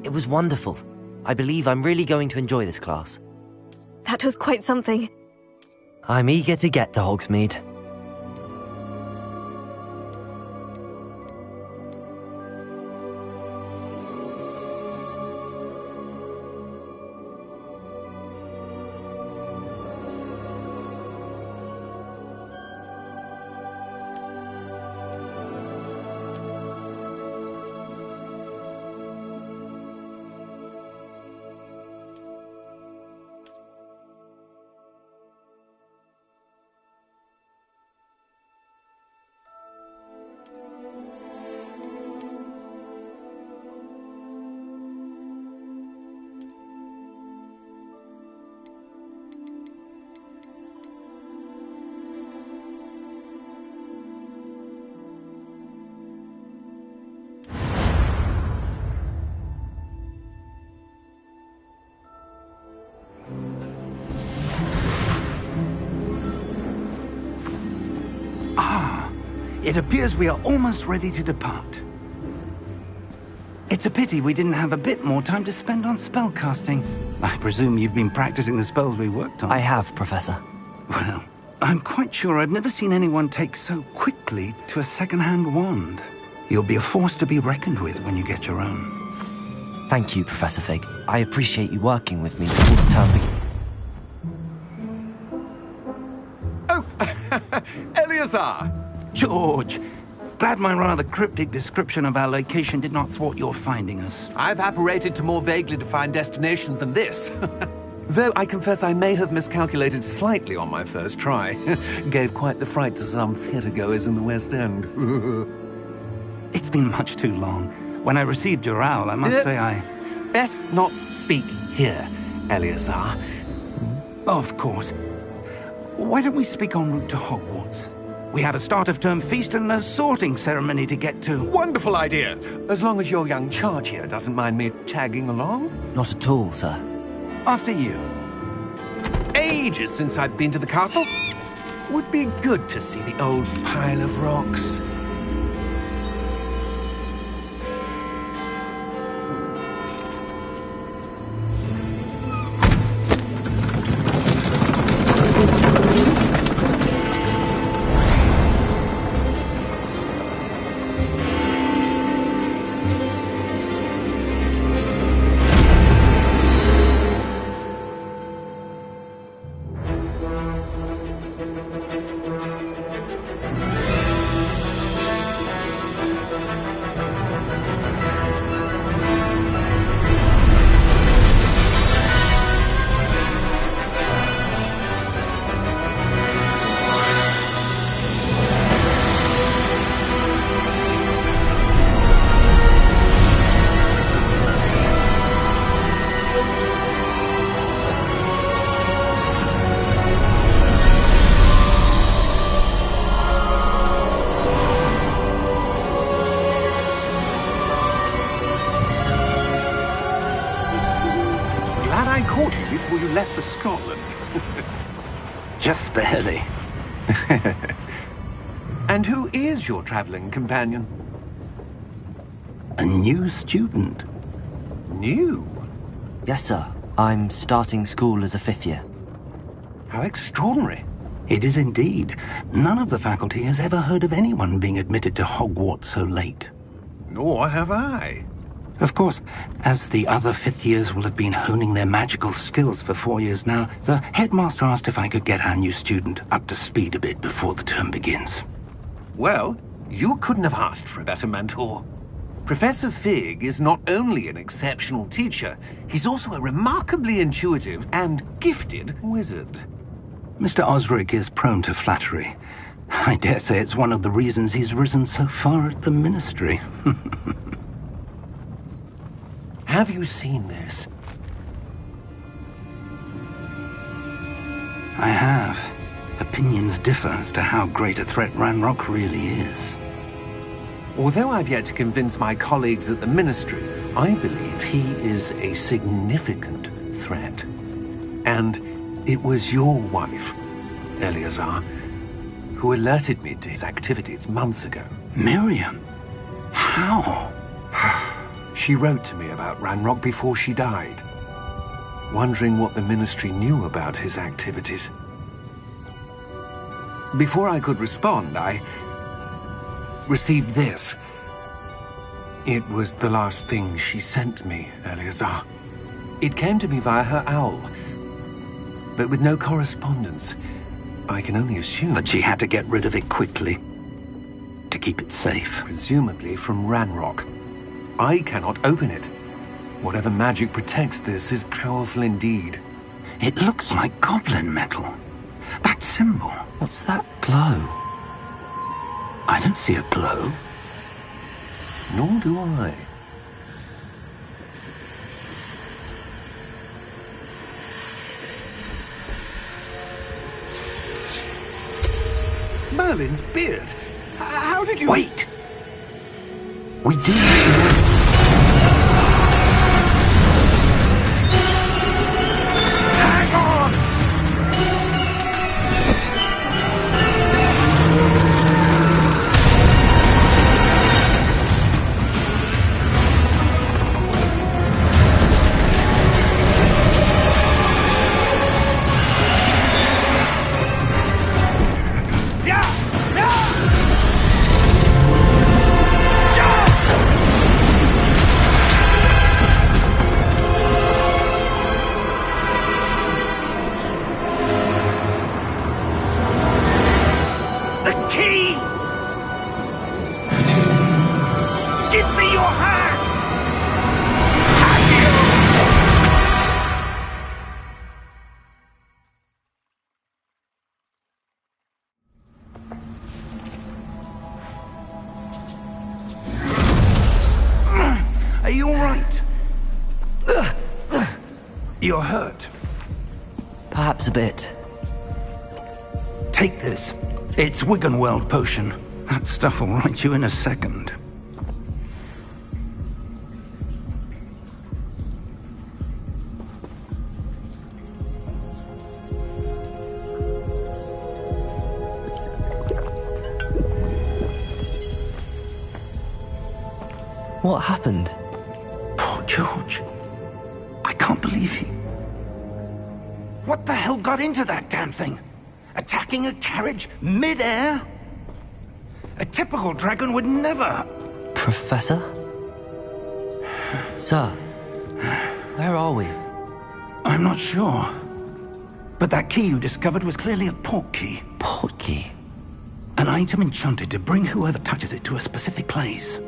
It was wonderful. I believe I'm really going to enjoy this class. That was quite something. I'm eager to get to Hogsmeade. It appears we are almost ready to depart. It's a pity we didn't have a bit more time to spend on spellcasting. I presume you've been practicing the spells we worked on. I have, Professor. Well, I'm quite sure I've never seen anyone take so quickly to a second-hand wand. You'll be a force to be reckoned with when you get your own. Thank you, Professor Fig. I appreciate you working with me all the time. Oh, Eleazar! George! Glad my rather cryptic description of our location did not thwart your finding us. I've apparated to more vaguely defined destinations than this. Though I confess I may have miscalculated slightly on my first try. Gave quite the fright to some theatregoers in the West End. It's been much too long. When I received your owl, I must say I... Best not speak here, Eleazar. Of course. Why don't we speak en route to Hogwarts? We have a start-of-term feast and a sorting ceremony to get to. Wonderful idea! As long as your young charge here doesn't mind me tagging along. Not at all, sir. After you. Ages since I've been to the castle. Would be good to see the old pile of rocks. Before you left for Scotland. Just barely. And who is your traveling companion? A new student. New? Yes, sir. I'm starting school as a 5th year. How extraordinary. It is indeed. None of the faculty has ever heard of anyone being admitted to Hogwarts so late. Nor have I. Of course, as the other 5th years will have been honing their magical skills for 4 years now, the headmaster asked if I could get our new student up to speed a bit before the term begins. Well, you couldn't have asked for a better mentor. Professor Fig is not only an exceptional teacher, he's also a remarkably intuitive and gifted wizard. Mr. Osric is prone to flattery. I dare say it's one of the reasons he's risen so far at the Ministry. Have you seen this? I have. Opinions differ as to how great a threat Ranrock really is. Although I've yet to convince my colleagues at the Ministry, I believe he is a significant threat. And it was your wife, Eleazar, who alerted me to his activities months ago. Miriam? How? She wrote to me about Ranrock before she died, wondering what the Ministry knew about his activities. Before I could respond, I received this. It was the last thing she sent me, Eleazar. It came to me via her owl, but with no correspondence. I can only assume that she had to get rid of it quickly to keep it safe. Presumably from Ranrock. I cannot open it. Whatever magic protects this is powerful indeed. It looks like goblin metal. That symbol. What's that glow? I don't see a glow. Nor do I. Merlin's beard. How did you... Wait! We do need to... Are you all right? You're hurt. Perhaps a bit. Take this. It's Wiggenweld potion. That stuff will right you in a second. What happened? Poor George. I can't believe he... What the hell got into that damn thing? Attacking a carriage mid-air? A typical dragon would never... Professor? Sir, where are we? I'm not sure. But that key you discovered was clearly a port key. Port key? An item enchanted to bring whoever touches it to a specific place.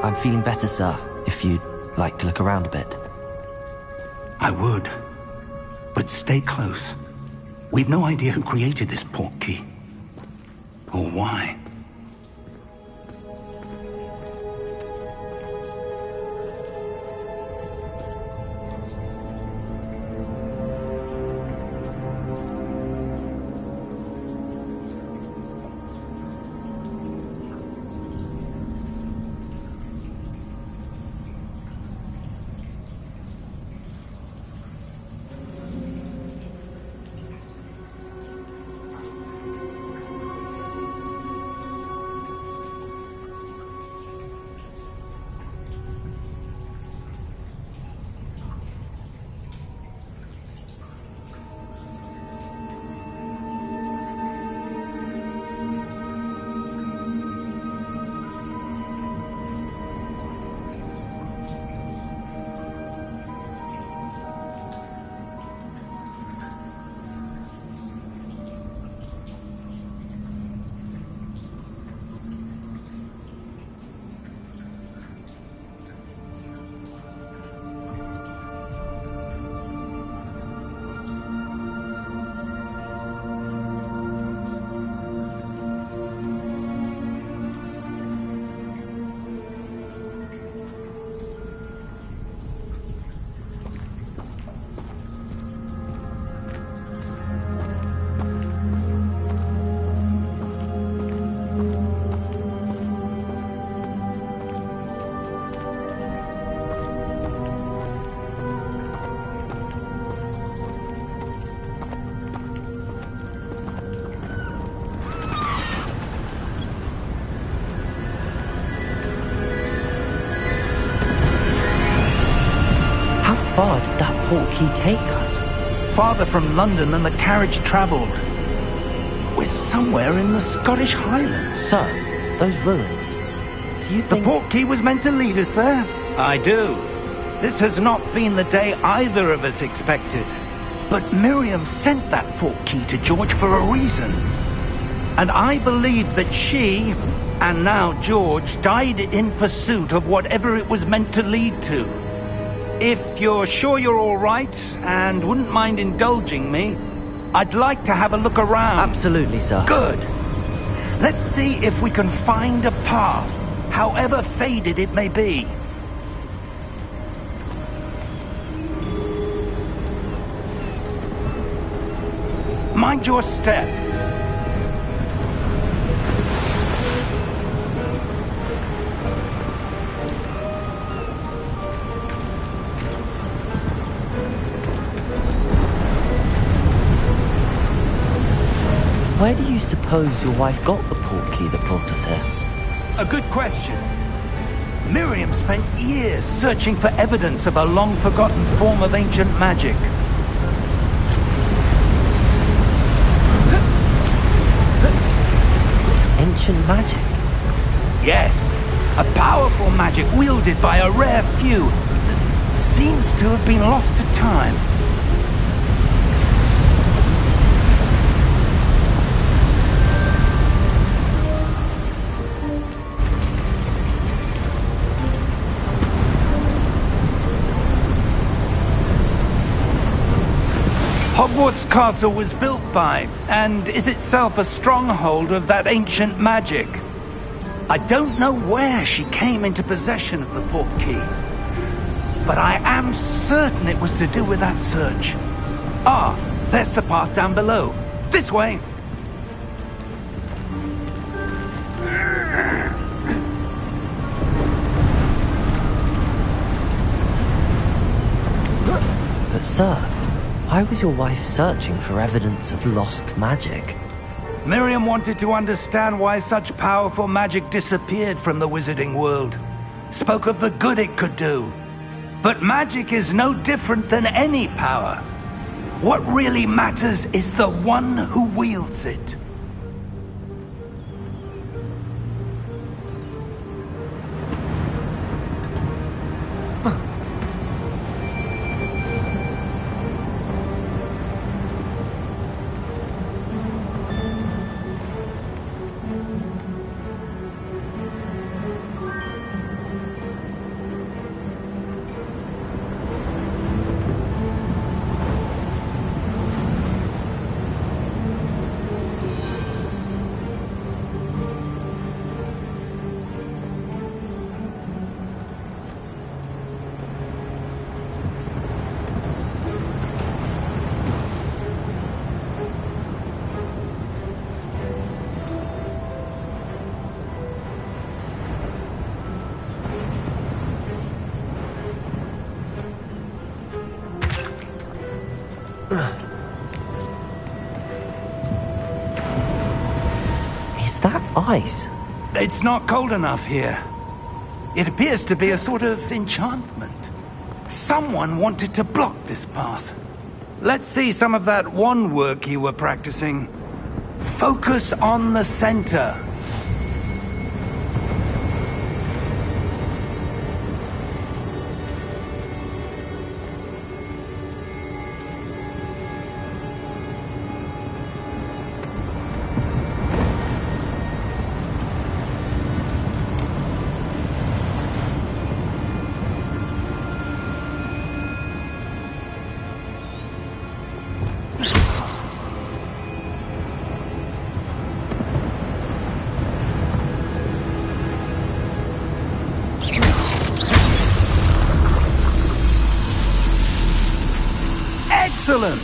I'm feeling better, sir, if you'd like to look around a bit. I would. But stay close. We've no idea who created this port key. Or why. far did that portkey take us? Farther from London than the carriage travelled. We're somewhere in the Scottish Highlands. Sir, those ruins. Do you think... The portkey was meant to lead us there? I do. This has not been the day either of us expected. But Miriam sent that portkey to George for a reason. And I believe that she, and now George, died in pursuit of whatever it was meant to lead to. If you're sure you're all right, and wouldn't mind indulging me, I'd like to have a look around. Absolutely, sir. Good. Let's see if we can find a path, however faded it may be. Mind your step. Where do you suppose your wife got the portkey that brought us here? A good question. Miriam spent years searching for evidence of a long-forgotten form of ancient magic. Ancient magic? Yes, a powerful magic wielded by a rare few that seems to have been lost to time. Hogwarts Castle was built by, and is itself a stronghold of that ancient magic. I don't know where she came into possession of the portkey, but I am certain it was to do with that search. Ah, there's the path down below. This way. But sir, why was your wife searching for evidence of lost magic? Miriam wanted to understand why such powerful magic disappeared from the wizarding world. Spoke of the good it could do. But magic is no different than any power. What really matters is the one who wields it. Is that ice? It's not cold enough here. It appears to be a sort of enchantment. Someone wanted to block this path. Let's see some of that wand work you were practicing. Focus on the center. Excellent!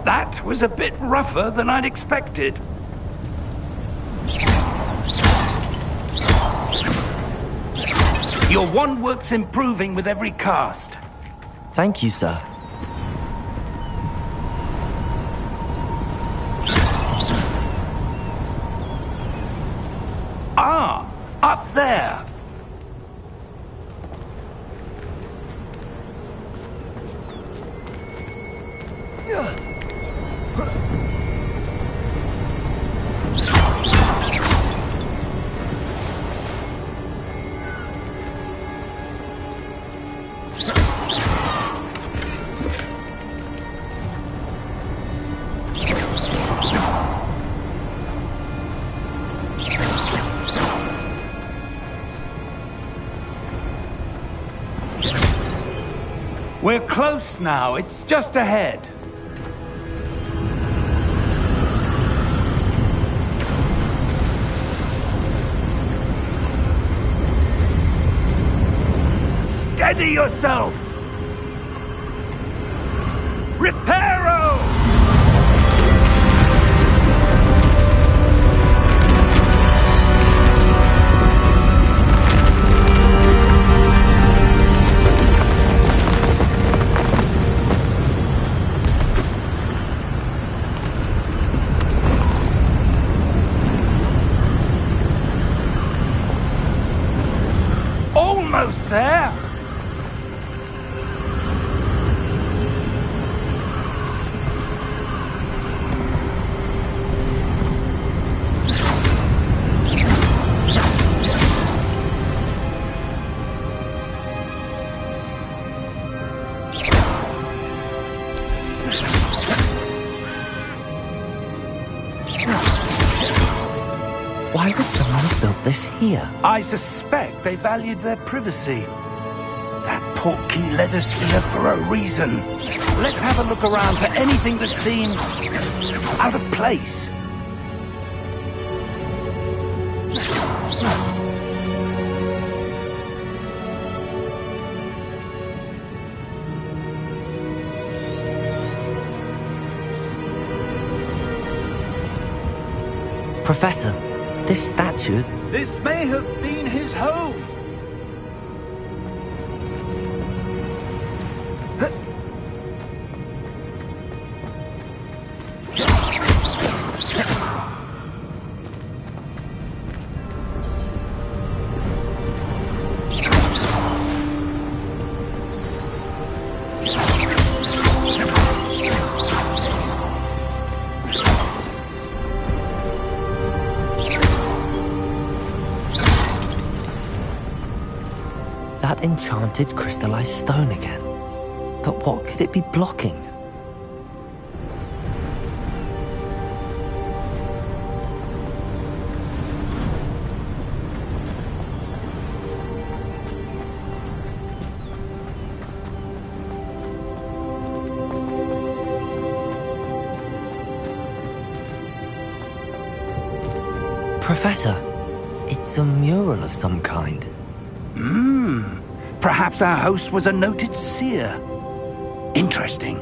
That was a bit rougher than I'd expected. Your wand work's improving with every cast. Thank you, sir. Ah, up there. We're close now. It's just ahead. Steady yourself! Reparo! Almost there! Why would someone have built this here? I suspect they valued their privacy. That portkey led us here for a reason. Let's have a look around for anything that seems out of place. Professor, this statue... This may have been his home. That enchanted crystallized stone again. But what could it be blocking? Professor, it's a mural of some kind. Perhaps our host was a noted seer. Interesting.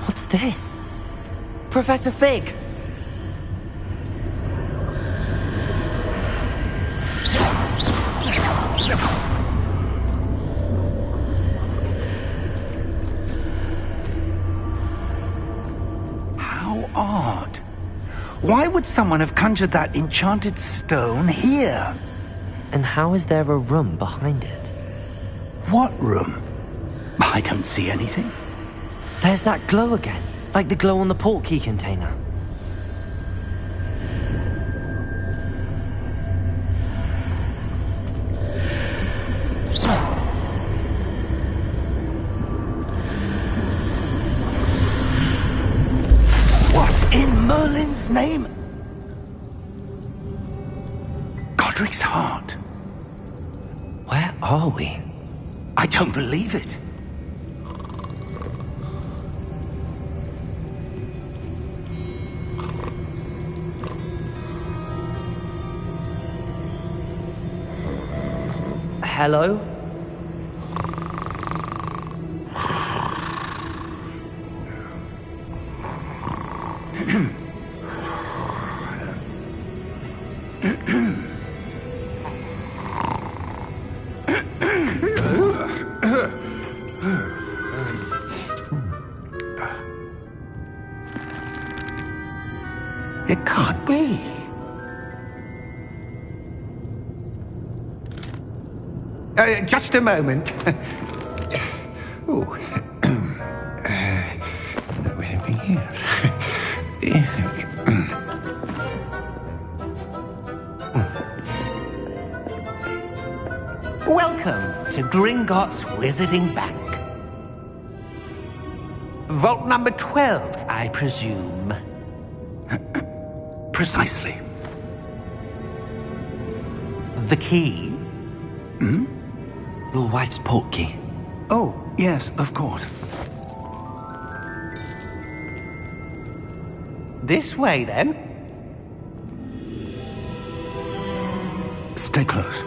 What's this? Professor Fig! How odd. Why would someone have conjured that enchanted stone here? And how is there a room behind it? What room? I don't see anything. There's that glow again, like the glow on the portkey container. What in Merlin's name? Godric's heart. Where are we? I don't believe it. Hello? It can't be. Just a moment. Oh. Where are we here? Welcome to Gringotts Wizarding Bank. Vault number 12, I presume. Precisely. The key? Hmm? Your wife's portkey. Oh, yes, of course. This way, then. Stay close.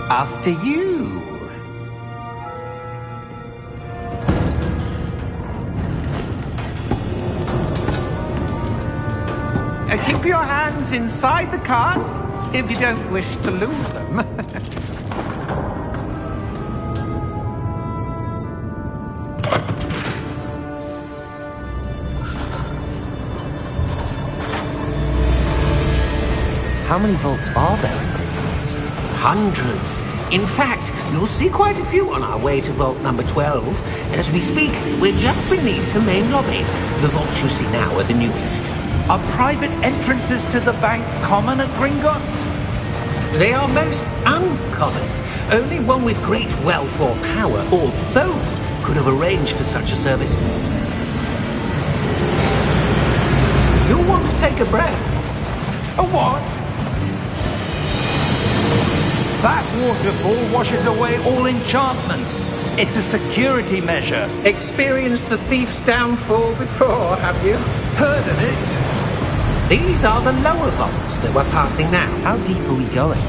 After you. Keep your hands inside the cart if you don't wish to lose them. How many vaults are there in Gringotts? Hundreds. In fact, you'll see quite a few on our way to vault number 12. As we speak, we're just beneath the main lobby. The vaults you see now are the newest. Are private entrances to the bank common at Gringotts? They are most uncommon. Only one with great wealth or power, or both, could have arranged for such a service. You'll want to take a breath. A what? That waterfall washes away all enchantments. It's a security measure. Experienced the thief's downfall before, have you? Heard of it? These are the lower vaults that we're passing now. How deep are we going?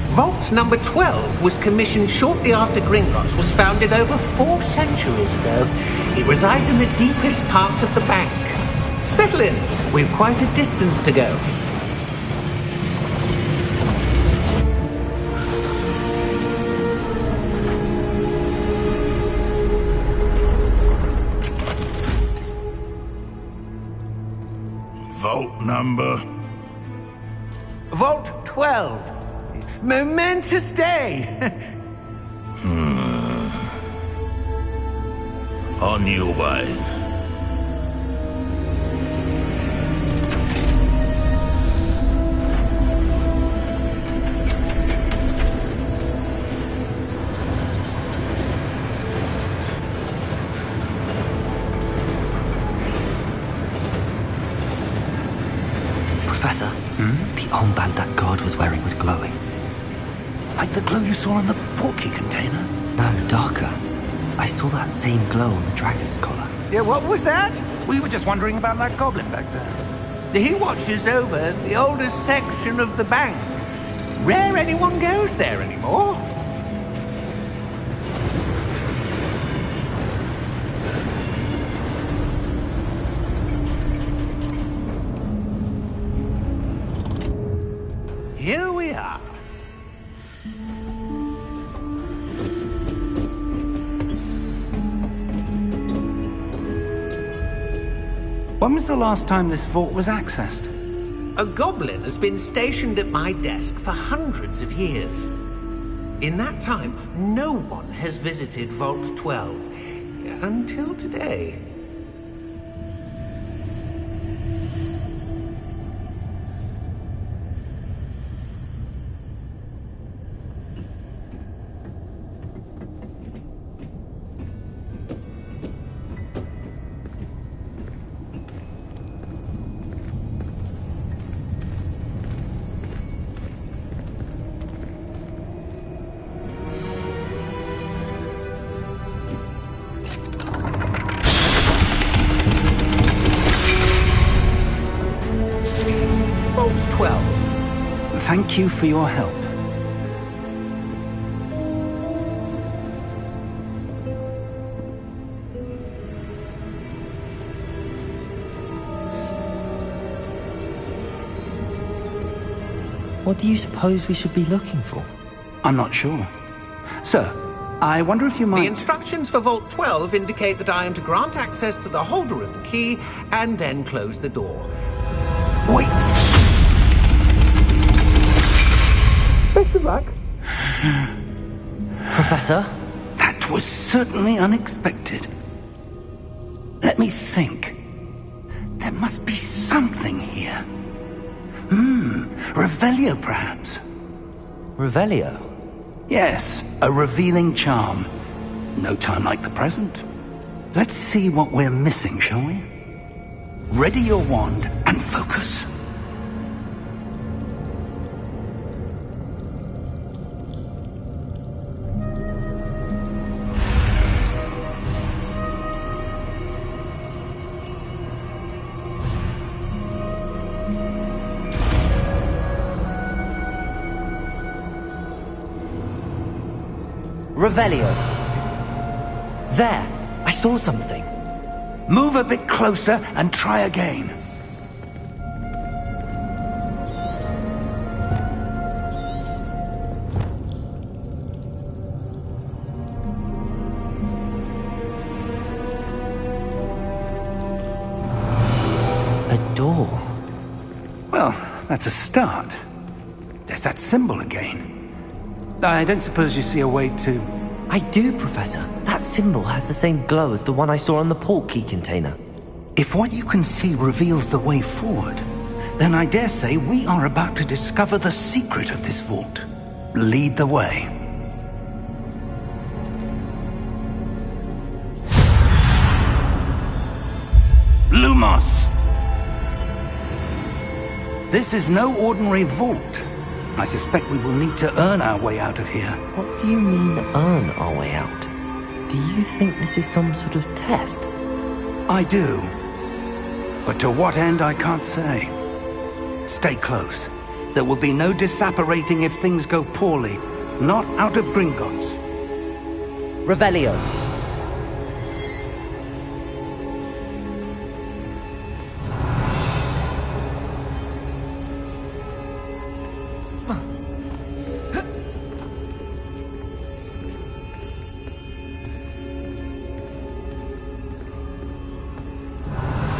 Vault number 12 was commissioned shortly after Gringotts was founded over 4 centuries ago. It resides in the deepest part of the bank. Settle in. We've quite a distance to go. Vault number? Vault 12. Momentous day. On your way. Professor, the armband that guard was wearing was glowing. Like the glow you saw on the portkey container? No, darker. I saw that same glow on the dragon's collar. Yeah, what was that? We were just wondering about that goblin back there. He watches over the oldest section of the bank. Rare anyone goes there anymore. Here we are. When was the last time this vault was accessed? A goblin has been stationed at my desk for hundreds of years. In that time, no one has visited Vault 12 until today. Thank you for your help. What do you suppose we should be looking for? I'm not sure. Sir, I wonder if you might... The instructions for Vault 12 indicate that I am to grant access to the holder of the key and then close the door. Wait! Best of luck. Professor? That was certainly unexpected. Let me think. There must be something here. Revelio, perhaps? Revelio? Yes, a revealing charm. No time like the present. Let's see what we're missing, shall we? Ready your wand and focus. Revelio. There! I saw something. Move a bit closer and try again. A door. Well, that's a start. There's that symbol again. I don't suppose you see a way to... I do, Professor. That symbol has the same glow as the one I saw on the port key container. If what you can see reveals the way forward, then I dare say we are about to discover the secret of this vault. Lead the way. Lumos! This is no ordinary vault. I suspect we will need to earn our way out of here. What do you mean, earn our way out? Do you think this is some sort of test? I do. But to what end, I can't say. Stay close. There will be no disapparating if things go poorly. Not out of Gringotts. Revelio.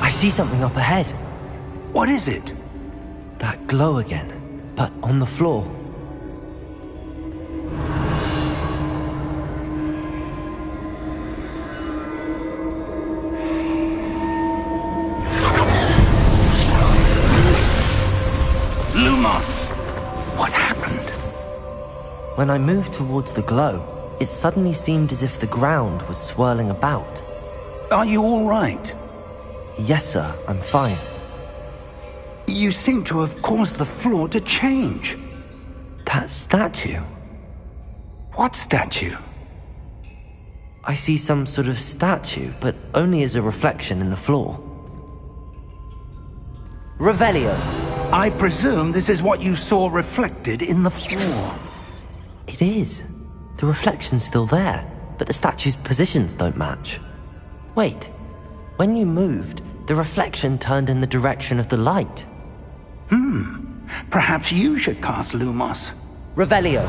I see something up ahead. What is it? That glow again, but on the floor. Lumos! What happened? When I moved towards the glow, it suddenly seemed as if the ground was swirling about. Are you all right? Yes, sir, I'm fine. You seem to have caused the floor to change. That statue? What statue? I see some sort of statue, but only as a reflection in the floor. Revelio. I presume this is what you saw reflected in the floor. It is. The reflection's still there, but the statue's positions don't match. Wait. When you moved, the reflection turned in the direction of the light. Perhaps you should cast Lumos. Revelio.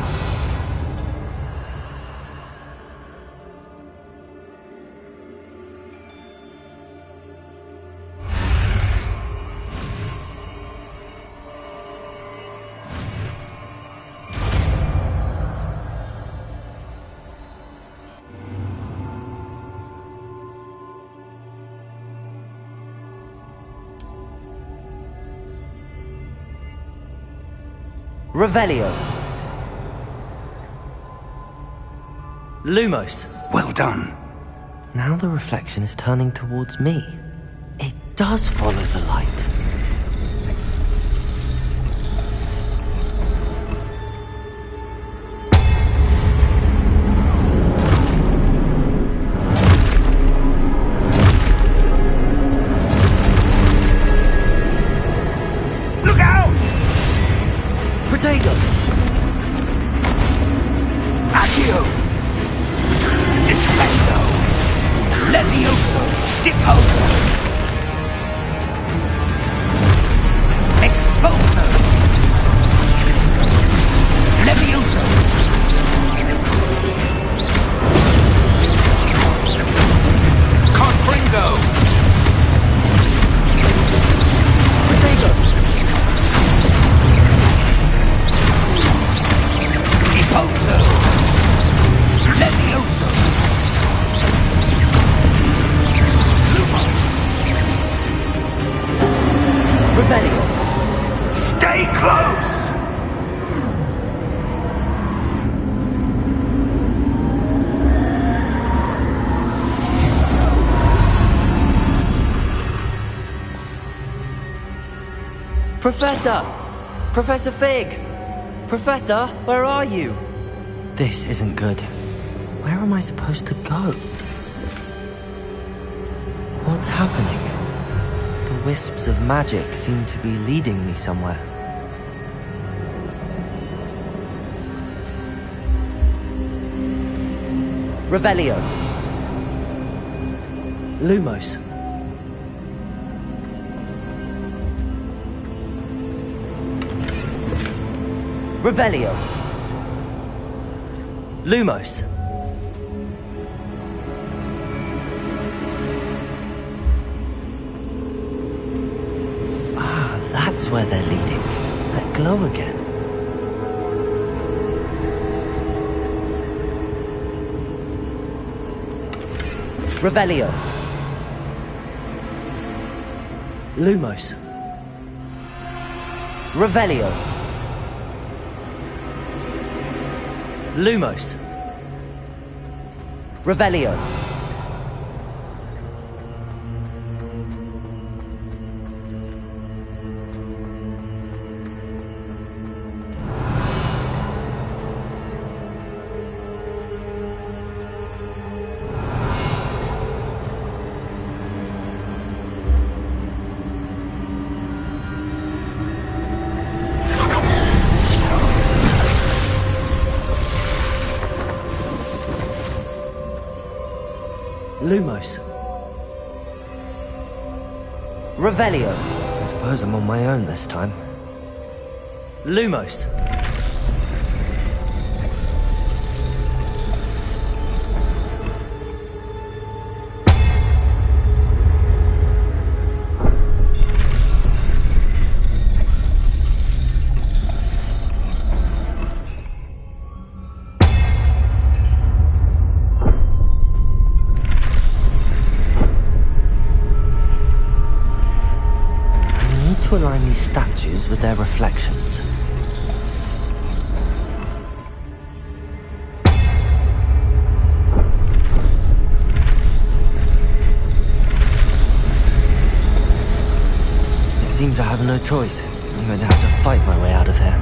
Revelio. Lumos. Well done. Now the reflection is turning towards me. It does follow the light. Look out! Protego! Professor! Professor Fig! Professor, where are you? This isn't good. Where am I supposed to go? What's happening? The wisps of magic seem to be leading me somewhere. Revelio. Lumos. Revelio. Lumos. Ah, that's where they're leading. That glow again. Revelio. Lumos. Revelio. Lumos. Revelio. Lumos. Revelio. I suppose I'm on my own this time. Lumos. To align these statues with their reflections. It seems I have no choice. I'm going to have to fight my way out of here.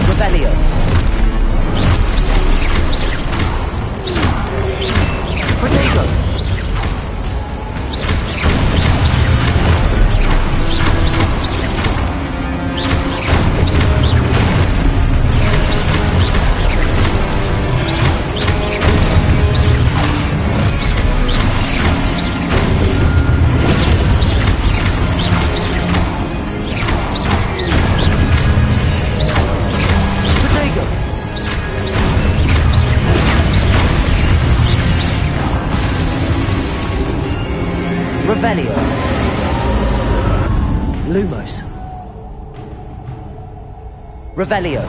Revelio. Protego. Revelio. Lumos. Revelio.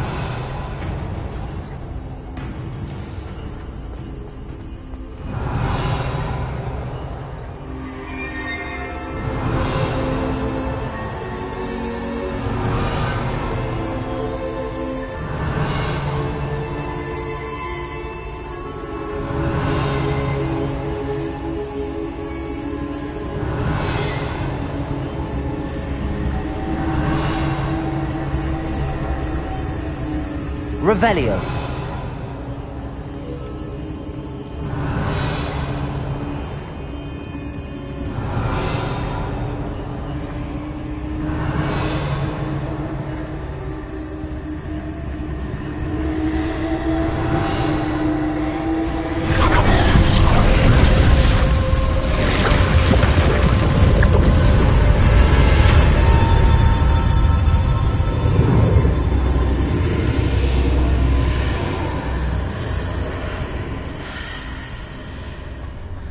Revelio.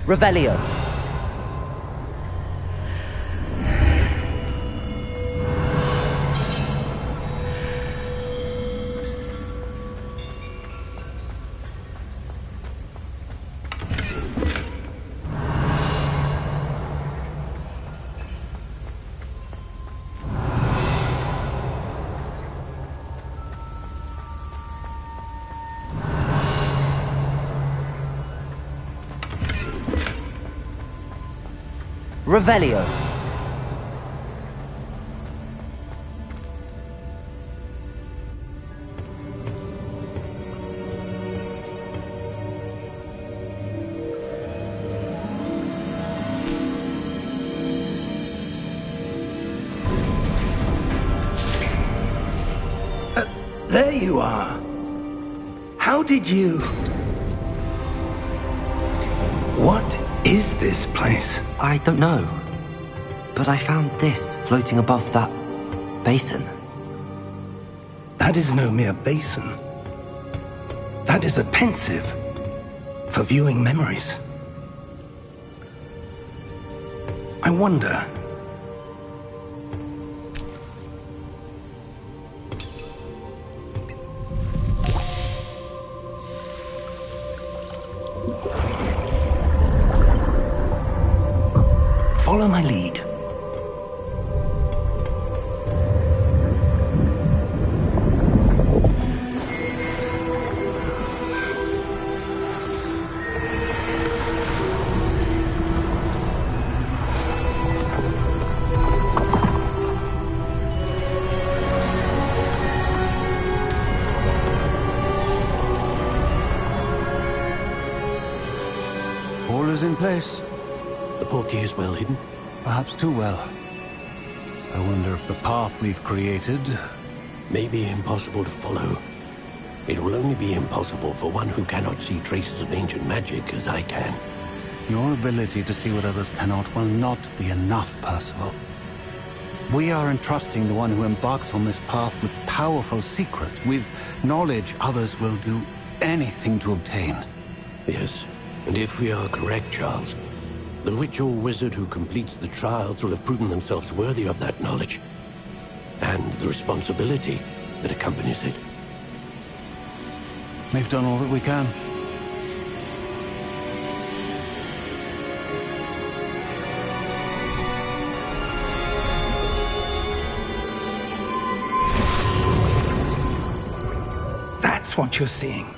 Revelio. Revelio. There you are. How did you... What is this place? I don't know. But I found this floating above that basin. That is no mere basin. That is a pensive for viewing memories. I wonder... Follow my lead. All is in place. The portkey is well hidden? Perhaps too well. I wonder if the path we've created... May be impossible to follow. It will only be impossible for one who cannot see traces of ancient magic as I can. Your ability to see what others cannot will not be enough, Percival. We are entrusting the one who embarks on this path with powerful secrets, with knowledge others will do anything to obtain. Yes, and if we are correct, Charles, the witch or wizard who completes the trials will have proven themselves worthy of that knowledge, and the responsibility that accompanies it. We've done all that we can. That's what you're seeing.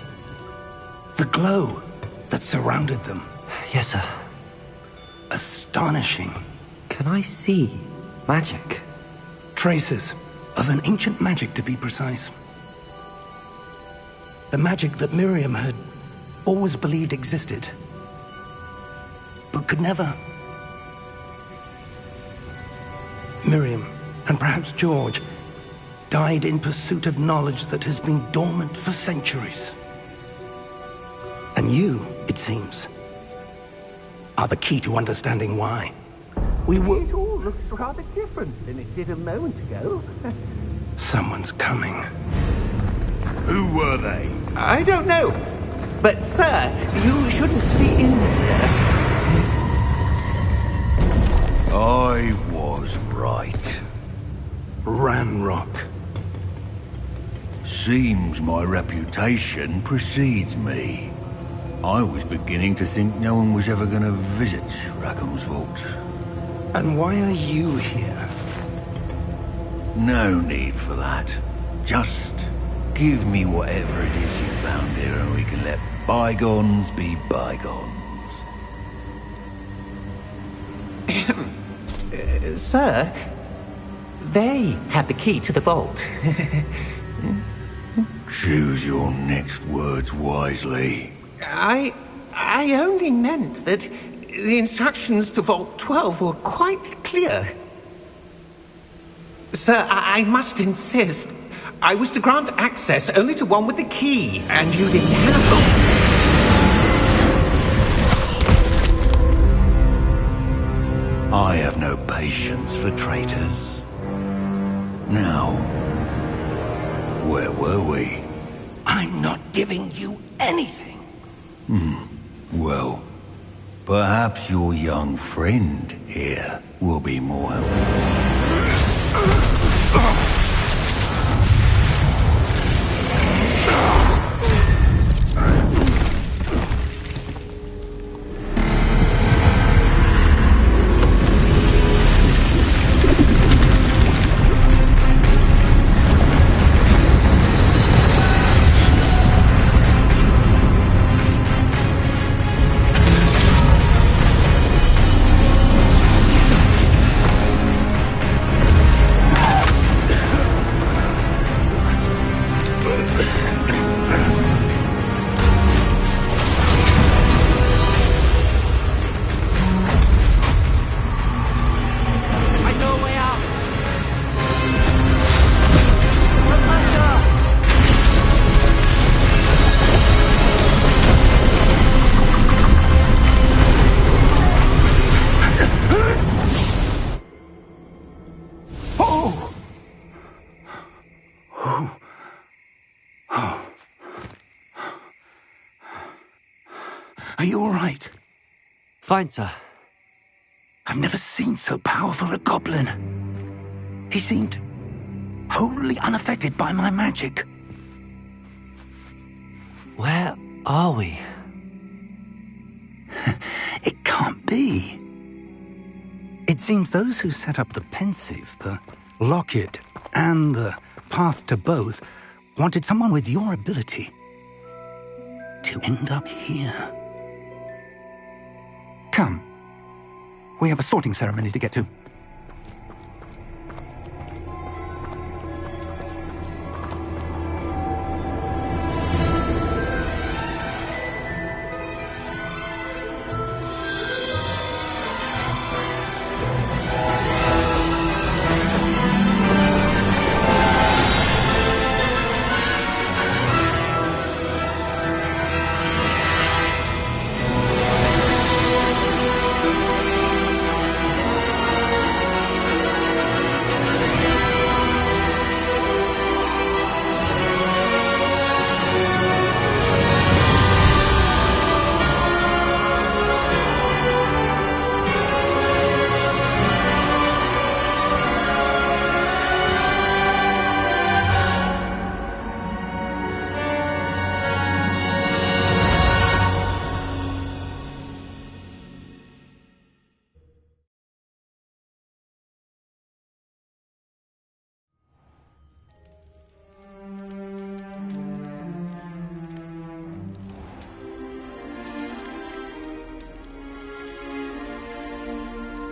The glow that surrounded them. Yes, sir. Astonishing. Can I see magic? Traces of an ancient magic, to be precise. The magic that Miriam had always believed existed, but could never. Miriam, and perhaps George, died in pursuit of knowledge that has been dormant for centuries. And you, it seems, are the key to understanding why. We will... It all looks rather different than it did a moment ago. Someone's coming. Who were they? I don't know. But, sir, you shouldn't be in here. I was right. Ranrock. Seems my reputation precedes me. I was beginning to think no one was ever going to visit Rackham's vault. And why are you here? No need for that. Just give me whatever it is you found here and we can let bygones be bygones. Sir, they had the key to the vault. Choose your next words wisely. I only meant that the instructions to Vault 12 were quite clear. Sir, I must insist. I was to grant access only to one with the key, and you didn't have them. I have no patience for traitors. Now, where were we? I'm not giving you anything. Well, perhaps your young friend here will be more helpful. Fine, sir. I've never seen so powerful a goblin. He seemed wholly unaffected by my magic. Where are we? It can't be. It seems those who set up the pensive, the locket, and the path to both wanted someone with your ability to end up here. Come. We have a sorting ceremony to get to.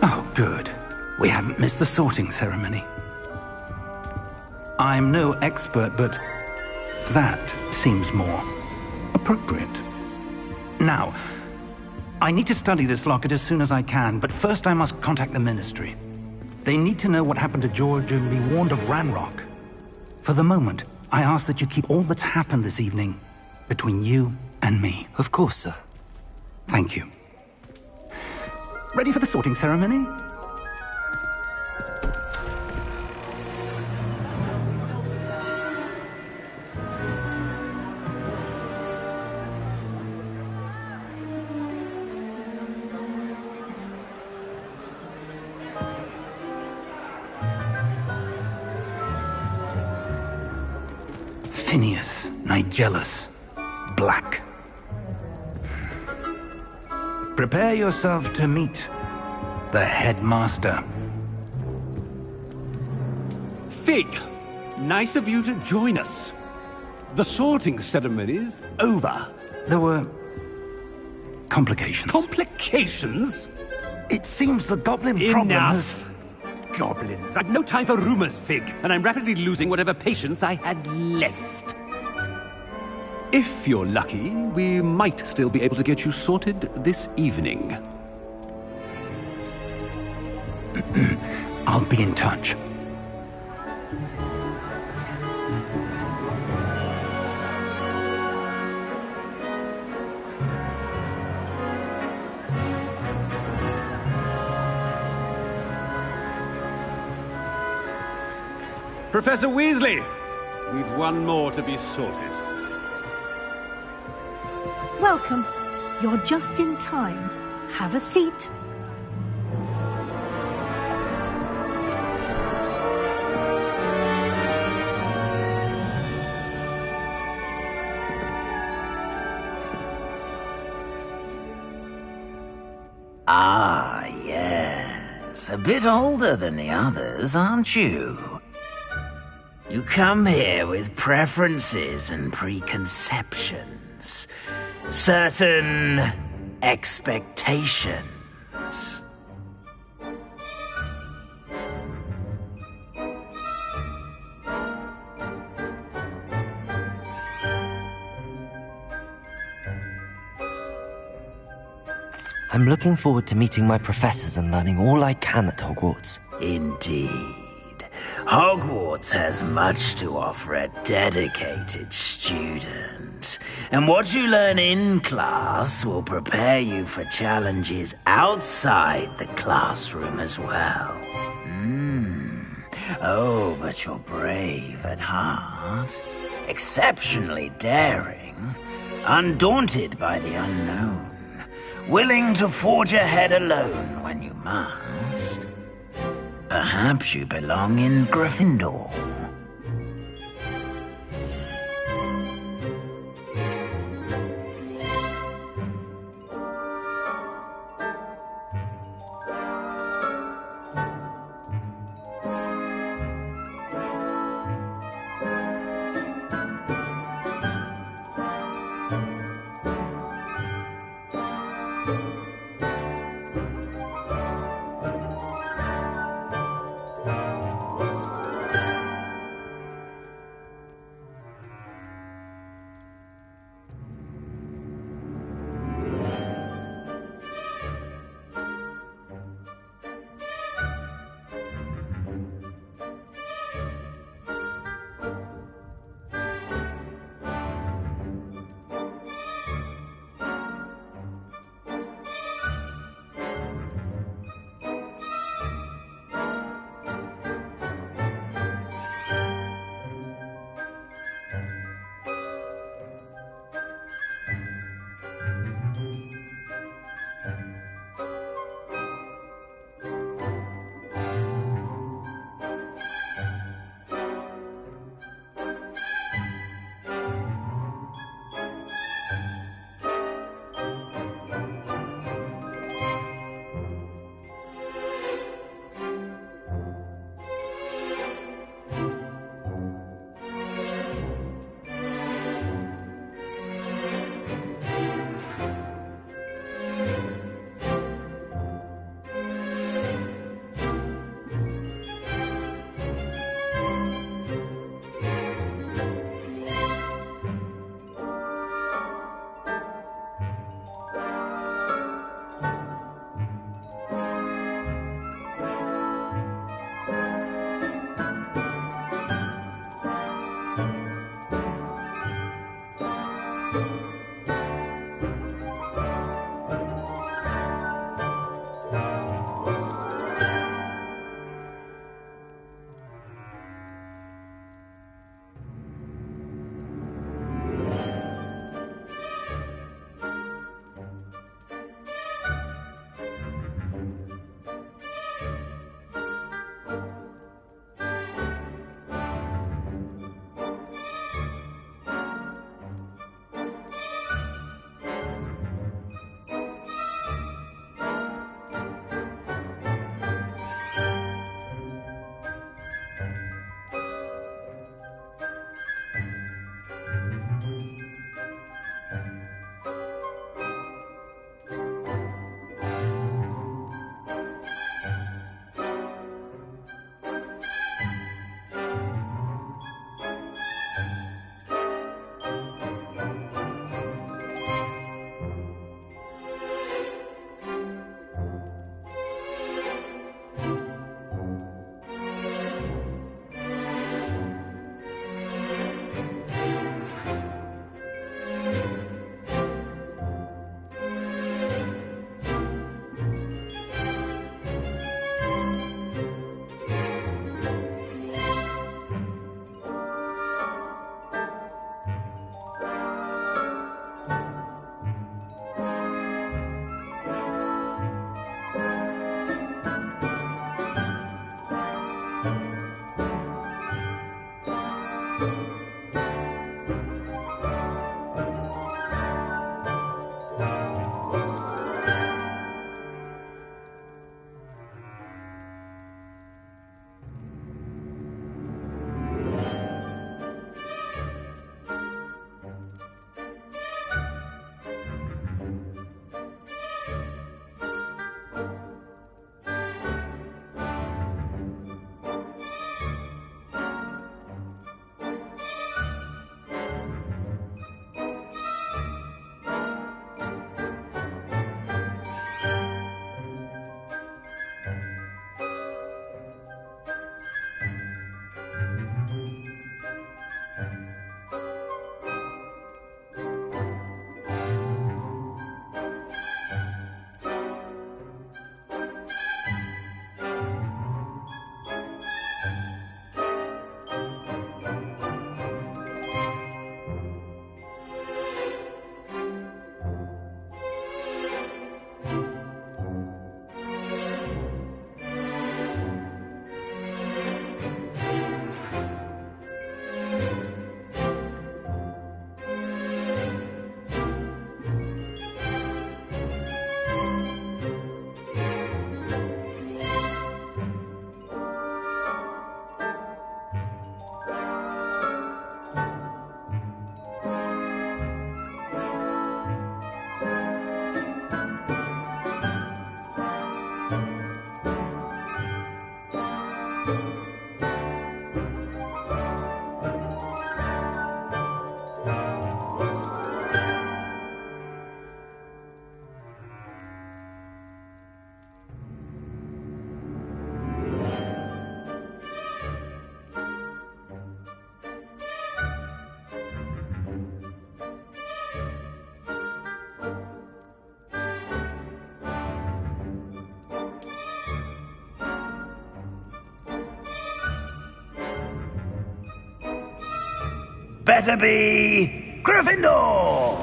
Oh, good. We haven't missed the sorting ceremony. I'm no expert, but that seems more appropriate. Now, I need to study this locket as soon as I can, but first I must contact the Ministry. They need to know what happened to George and be warned of Ranrock. For the moment, I ask that you keep all that's happened this evening between you and me. Of course, sir. Thank you. Ready for the sorting ceremony? Phineas, Nigellus, Black. Prepare yourself to meet the headmaster. Fig, nice of you to join us. The sorting ceremony's over. There were complications. Complications? It seems the goblin problem has... Enough! Goblins. I've no time for rumors, Fig, and I'm rapidly losing whatever patience I had left. If you're lucky, we might still be able to get you sorted this evening. I'll be in touch. Professor Weasley, we've one more to be sorted. Welcome. You're just in time. Have a seat. Ah, yes. A bit older than the others, aren't you? You come here with preferences and preconceptions. Certain expectations. I'm looking forward to meeting my professors and learning all I can at Hogwarts. Indeed. Hogwarts has much to offer a dedicated student. And what you learn in class will prepare you for challenges outside the classroom as well. Oh, but you're brave at heart. Exceptionally daring. Undaunted by the unknown. willing to forge ahead alone when you must. Perhaps you belong in Gryffindor. Better be Gryffindor!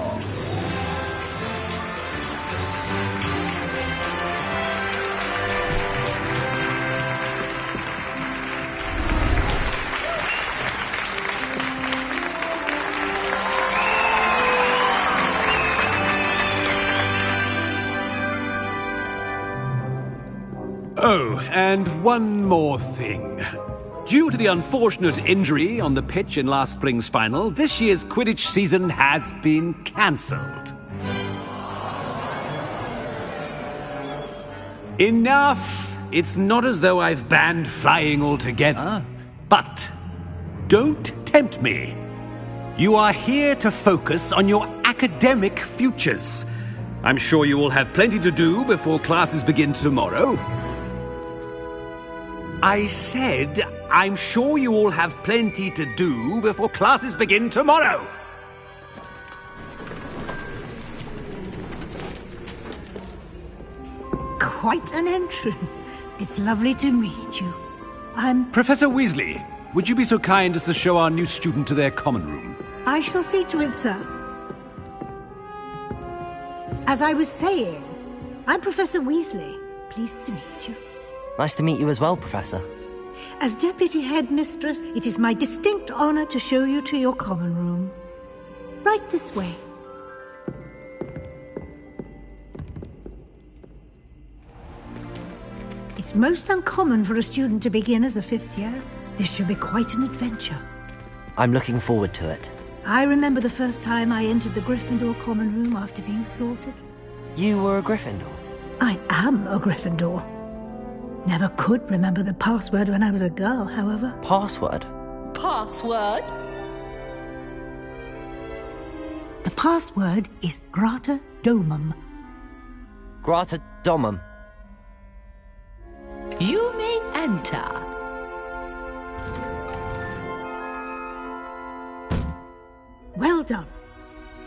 Oh, and one more thing. Due to the unfortunate injury on the pitch in last spring's final, this year's Quidditch season has been cancelled. Enough! It's not as though I've banned flying altogether. But don't tempt me. You are here to focus on your academic futures. I'm sure you will have plenty to do before classes begin tomorrow. I said, I'm sure you all have plenty to do before classes begin tomorrow. Quite an entrance. It's lovely to meet you. I'm... Professor Weasley, would you be so kind as to show our new student to their common room? I shall see to it, sir. As I was saying, I'm Professor Weasley. Pleased to meet you. Nice to meet you as well, Professor. As Deputy Headmistress, it is my distinct honor to show you to your common room. Right this way. It's most uncommon for a student to begin as a fifth year. This should be quite an adventure. I'm looking forward to it. I remember the first time I entered the Gryffindor common room after being sorted. You were a Gryffindor? I am a Gryffindor. Never could remember the password when I was a girl, however. Password? Password? The password is Grata Domum. Grata Domum. You may enter. Well done.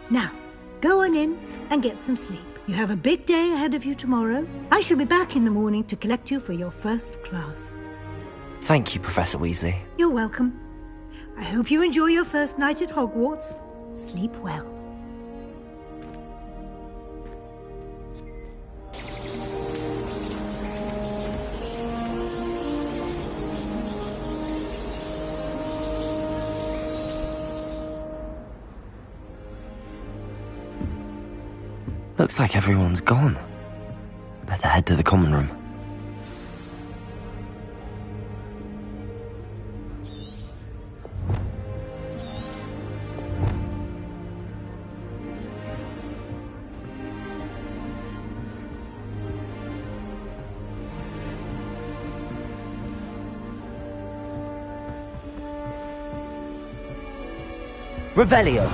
Now, go on in and get some sleep. You have a big day ahead of you tomorrow. I shall be back in the morning to collect you for your first class. Thank you, Professor Weasley. You're welcome. I hope you enjoy your first night at Hogwarts. Sleep well. Looks like everyone's gone. Better head to the common room. Revelio.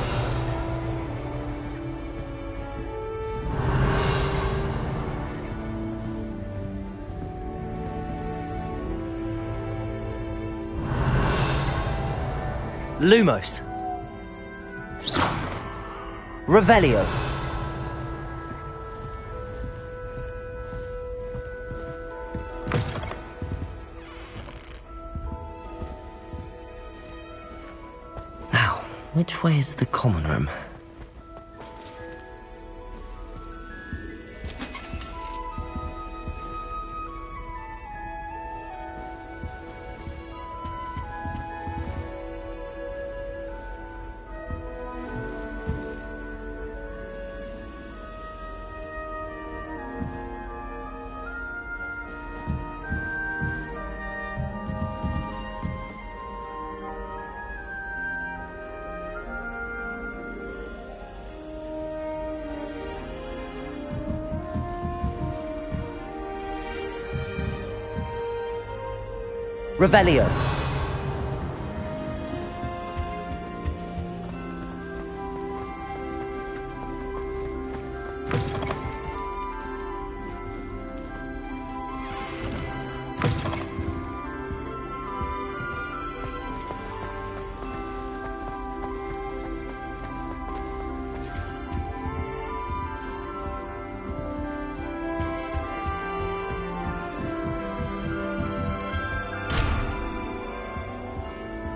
Lumos. Revelio. Now, which way is the common room? Revelio.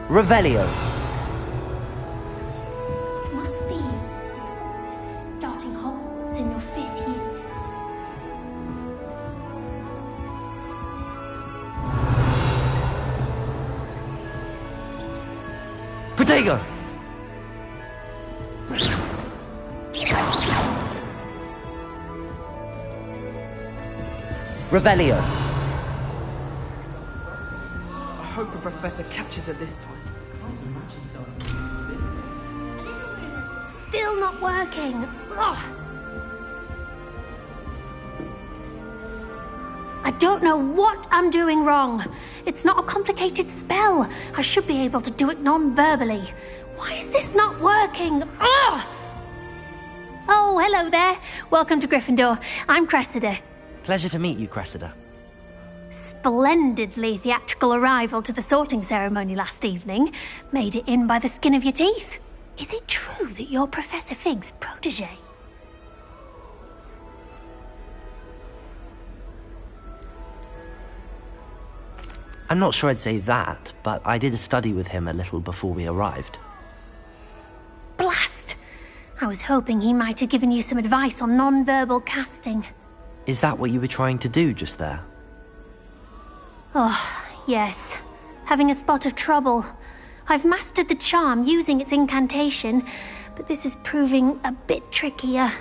Revelio. Must be. Starting Hogwarts in your 5th year. Protego. Revelio. I hope the Professor catches her this time. Still not working. Ugh. I don't know what I'm doing wrong. It's not a complicated spell. I should be able to do it non-verbally. Why is this not working? Ugh! Oh, hello there. Welcome to Gryffindor. I'm Cressida. Pleasure to meet you, Cressida. Splendidly theatrical arrival to the sorting ceremony last evening. Made it in by the skin of your teeth. Is it true that you're Professor Fig's protege? I'm not sure I'd say that, but I did study with him a little before we arrived. Blast! I was hoping he might have given you some advice on non-verbal casting. Is that what you were trying to do just there? Oh, yes. Having a spot of trouble. I've mastered the charm using its incantation, but this is proving a bit trickier.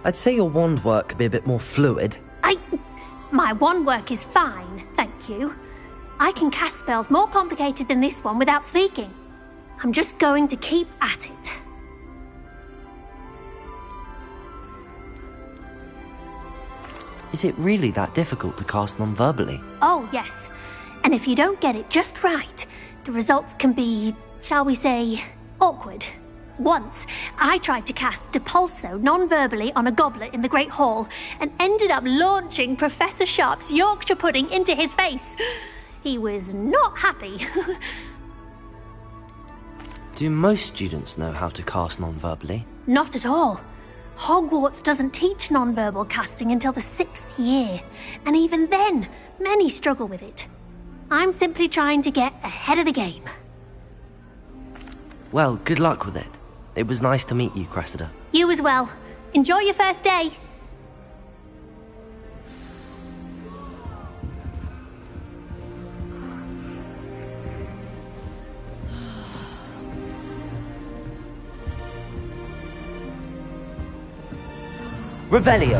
I'd say your wand work could be a bit more fluid. My wand work is fine, thank you. I can cast spells more complicated than this one without speaking. I'm just going to keep at it. Is it really that difficult to cast non-verbally? Oh, yes. And if you don't get it just right, the results can be, shall we say, awkward. Once, I tried to cast Depulso non-verbally on a goblet in the Great Hall and ended up launching Professor Sharp's Yorkshire pudding into his face. He was not happy. Do most students know how to cast non-verbally? Not at all. Hogwarts doesn't teach non-verbal casting until the 6th year, and even then, many struggle with it. I'm simply trying to get ahead of the game. Well, good luck with it. It was nice to meet you, Cressida. You as well. Enjoy your first day. Revelio.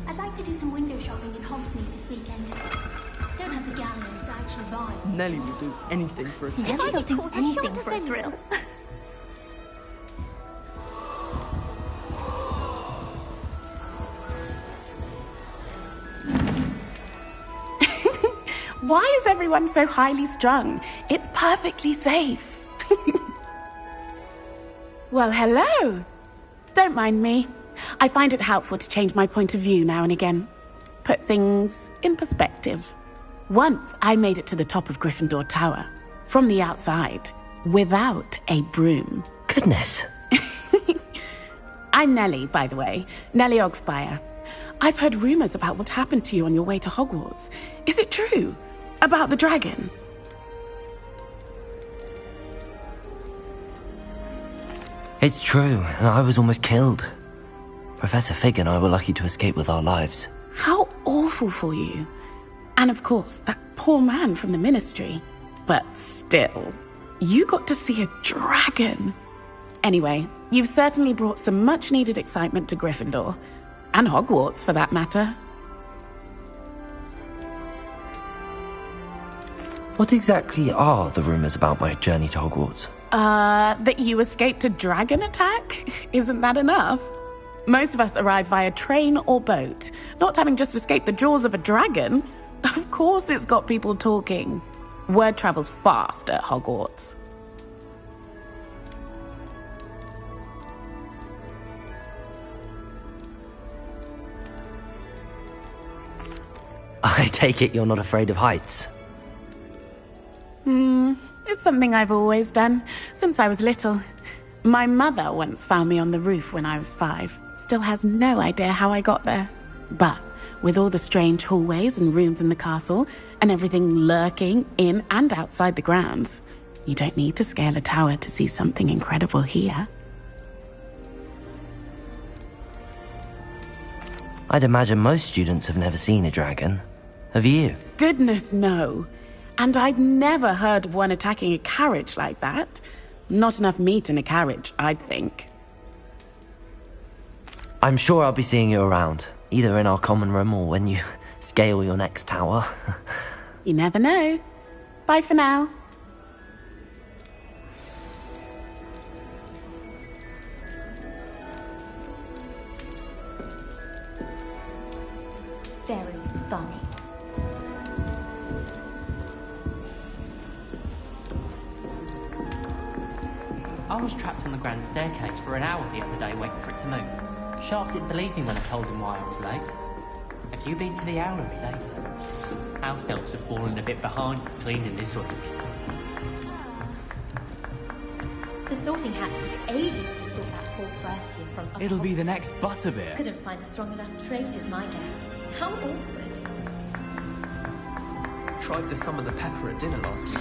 I'd like to do some window shopping in Hogsmeade this weekend. Don't have the galleons to actually buy. Nellie will do anything for a thrill. Nellie will do anything for a thrill. Why is everyone so highly strung? It's perfectly safe. Well, hello. Don't mind me. I find it helpful to change my point of view now and again. Put things in perspective. Once I made it to the top of Gryffindor Tower, from the outside, without a broom. Goodness. I'm Nellie, by the way. Nellie Ogspire. I've heard rumors about what happened to you on your way to Hogwarts. Is it true? About the dragon? It's true, and I was almost killed. Professor Fig and I were lucky to escape with our lives. How awful for you. And of course, that poor man from the Ministry. But still, you got to see a dragon. Anyway, you've certainly brought some much-needed excitement to Gryffindor. And Hogwarts, for that matter. What exactly are the rumours about my journey to Hogwarts? That you escaped a dragon attack? Isn't that enough? Most of us arrive via train or boat, not having just escaped the jaws of a dragon. Of course it's got people talking. Word travels fast at Hogwarts. I take it you're not afraid of heights? It's something I've always done, since I was little. My mother once found me on the roof when I was 5. Still has no idea how I got there. But with all the strange hallways and rooms in the castle, and everything lurking in and outside the grounds, you don't need to scale a tower to see something incredible here. I'd imagine most students have never seen a dragon. Have you? Goodness, no. And I'd never heard of one attacking a carriage like that. Not enough meat in a carriage, I'd think. I'm sure I'll be seeing you around, either in our common room or when you scale your next tower. You never know. Bye for now. Very funny. I was trapped on the grand staircase for an hour the other day waiting for it to move. Sharp didn't believe me when I told him why I was late. Have you been to the owlery lately? House elves have fallen a bit behind cleaning this week. The sorting hat took ages to sort that poor first year from... It'll be the next butterbeer. Couldn't find a strong enough trait is my guess. How awkward. Tried to summon the pepper at dinner last week.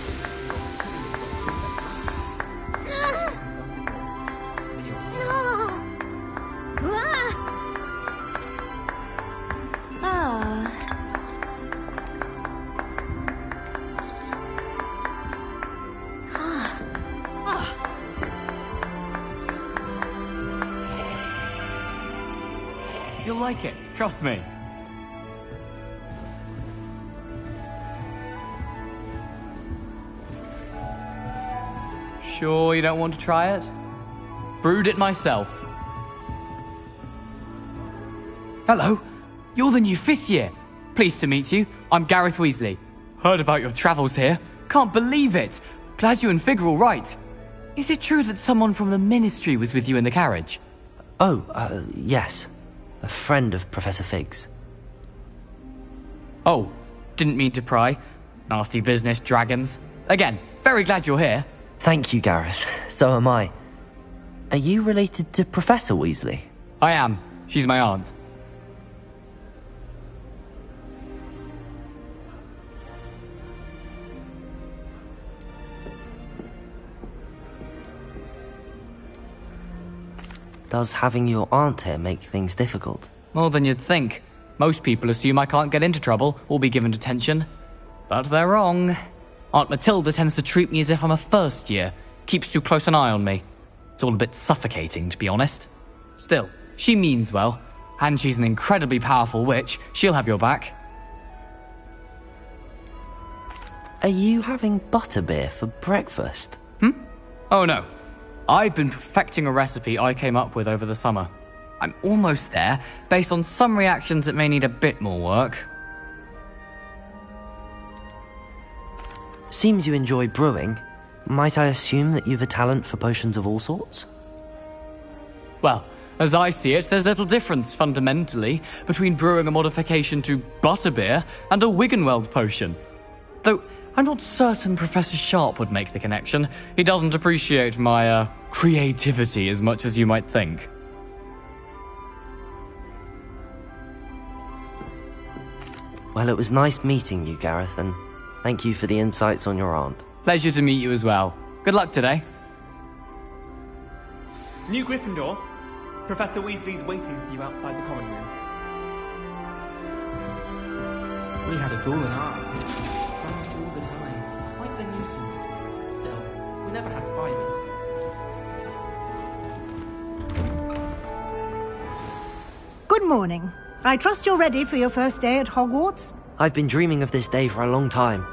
You'll like it, trust me. Sure you don't want to try it? Brewed it myself. Hello, you're the new 5th year. Pleased to meet you. I'm Gareth Weasley. Heard about your travels here. Can't believe it. Glad you and Fig are all right. Is it true that someone from the Ministry was with you in the carriage? Oh, yes. A friend of Professor Fig's. Oh, didn't mean to pry. Nasty business, dragons. Again, very glad you're here. Thank you, Gareth. So am I. Are you related to Professor Weasley? I am. She's my aunt. Does having your aunt here make things difficult? More than you'd think. Most people assume I can't get into trouble or be given detention. But they're wrong. Aunt Matilda tends to treat me as if I'm a first year, keeps too close an eye on me. It's all a bit suffocating, to be honest. Still, she means well, and she's an incredibly powerful witch. She'll have your back. Are you having butterbeer for breakfast? Oh no. I've been perfecting a recipe I came up with over the summer. I'm almost there, based on some reactions that may need a bit more work. Seems you enjoy brewing. Might I assume that you've a talent for potions of all sorts? Well, as I see it, there's little difference, fundamentally, between brewing a modification to butterbeer and a Wiggenweld potion. Though, I'm not certain Professor Sharp would make the connection. He doesn't appreciate my, creativity as much as you might think. Well, it was nice meeting you, Gareth, and thank you for the insights on your aunt. Pleasure to meet you as well. Good luck today. New Gryffindor. Professor Weasley's waiting for you outside the common room. We had a ghoul in our all the time. Quite the nuisance. Still, we never had spiders. Good morning. I trust you're ready for your first day at Hogwarts? I've been dreaming of this day for a long time.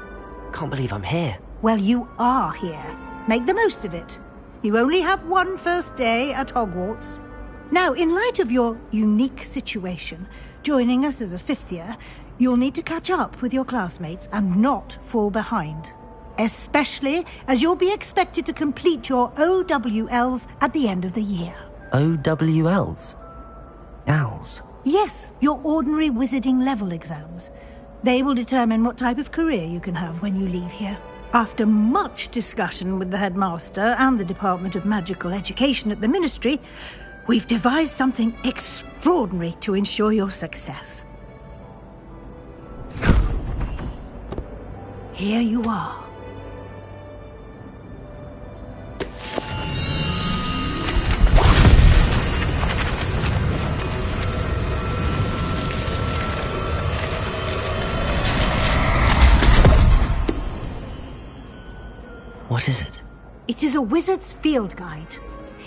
Can't believe I'm here. Well, you are here. Make the most of it. You only have one first day at Hogwarts. Now, in light of your unique situation, joining us as a fifth year, you'll need to catch up with your classmates and not fall behind. Especially as you'll be expected to complete your OWLs at the end of the year. OWLs? Owls? Yes, your ordinary wizarding level exams. They will determine what type of career you can have when you leave here. After much discussion with the headmaster and the Department of Magical Education at the Ministry, we've devised something extraordinary to ensure your success. Here you are. What is it? It is a wizard's field guide.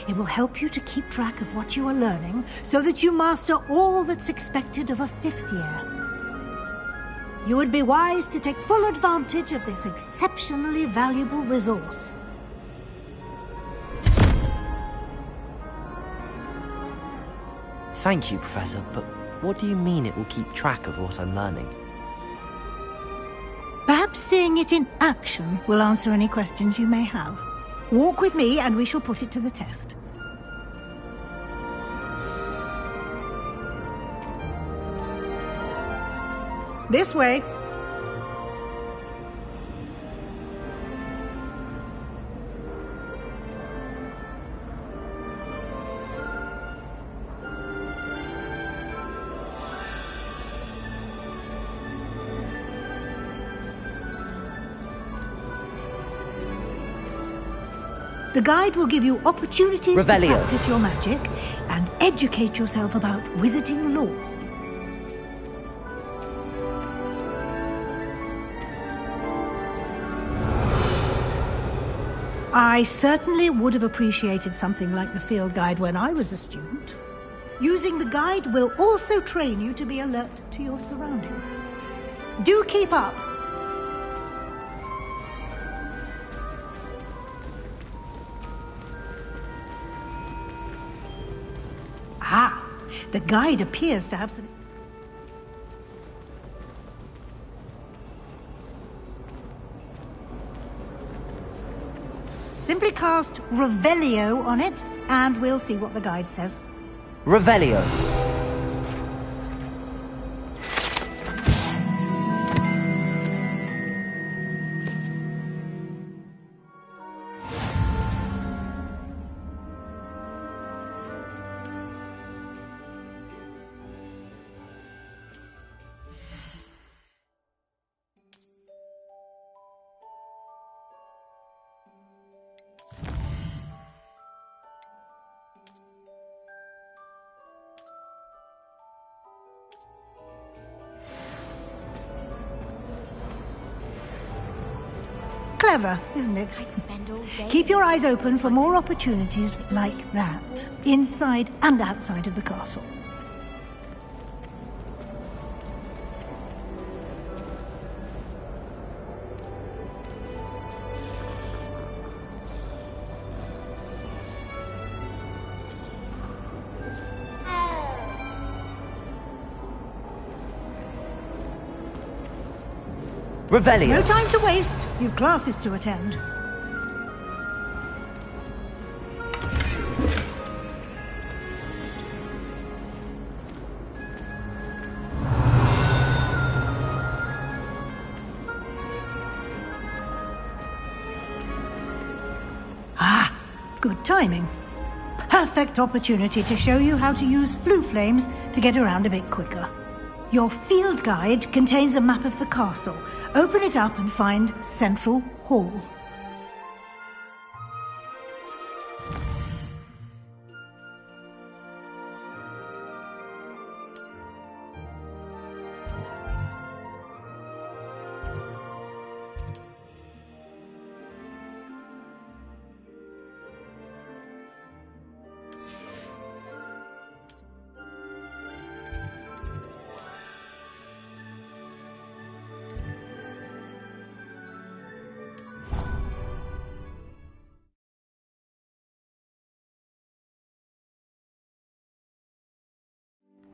It will help you to keep track of what you are learning so that you master all that's expected of a fifth year. You would be wise to take full advantage of this exceptionally valuable resource. Thank you, Professor, but what do you mean it will keep track of what I'm learning? Perhaps seeing it in action will answer any questions you may have. Walk with me and we shall put it to the test. This way. The guide will give you opportunities Revelio. to practice your magic and educate yourself about wizarding lore. I certainly would have appreciated something like the field guide when I was a student. Using the guide will also train you to be alert to your surroundings. Do keep up! Ah, the guide appears to have some... Simply cast Revelio on it, and we'll see what the guide says. Revelio. Clever, isn't it? Keep your eyes open for more opportunities like that, inside and outside of the castle. Revelio. No time to waste. You've classes to attend. Ah, good timing. Perfect opportunity to show you how to use flue flames to get around a bit quicker. Your field guide contains a map of the castle. Open it up and find Central Hall.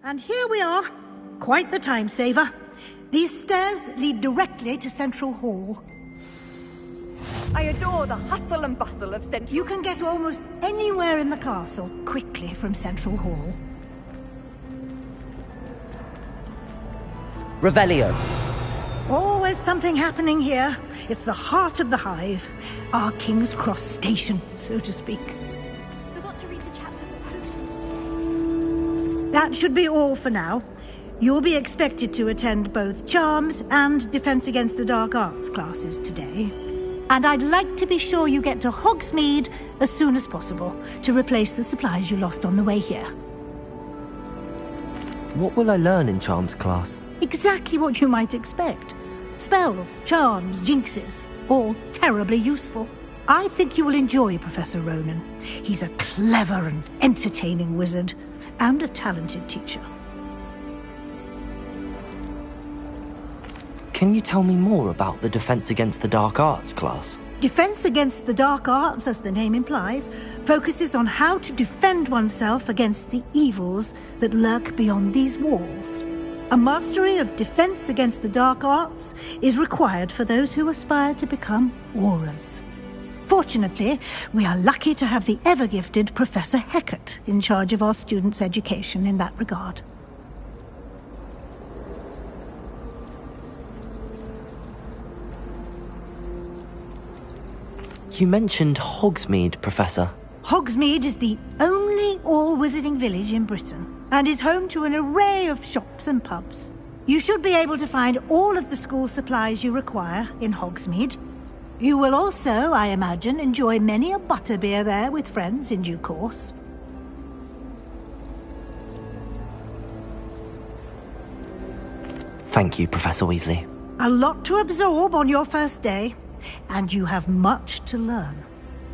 And here we are. Quite the time saver. These stairs lead directly to Central Hall. I adore the hustle and bustle of Central... You can get almost anywhere in the castle quickly from Central Hall. Revelio. Always something happening here. It's the heart of the hive. Our King's Cross station, so to speak. Forgot to read the chapter for potions. That should be all for now. You'll be expected to attend both Charms and Defense Against the Dark Arts classes today. And I'd like to be sure you get to Hogsmeade as soon as possible to replace the supplies you lost on the way here. What will I learn in Charms class? Exactly what you might expect. Spells, charms, jinxes, all terribly useful. I think you will enjoy Professor Ronan. He's a clever and entertaining wizard, and a talented teacher. Can you tell me more about the Defense Against the Dark Arts class? Defense Against the Dark Arts, as the name implies, focuses on how to defend oneself against the evils that lurk beyond these walls. A mastery of Defense Against the Dark Arts is required for those who aspire to become Aurors. Fortunately, we are lucky to have the ever-gifted Professor Hecat in charge of our students' education in that regard. You mentioned Hogsmeade, Professor. Hogsmeade is the only all-wizarding village in Britain, and is home to an array of shops and pubs. You should be able to find all of the school supplies you require in Hogsmeade. You will also, I imagine, enjoy many a butterbeer there with friends in due course. Thank you, Professor Weasley. A lot to absorb on your first day, and you have much to learn.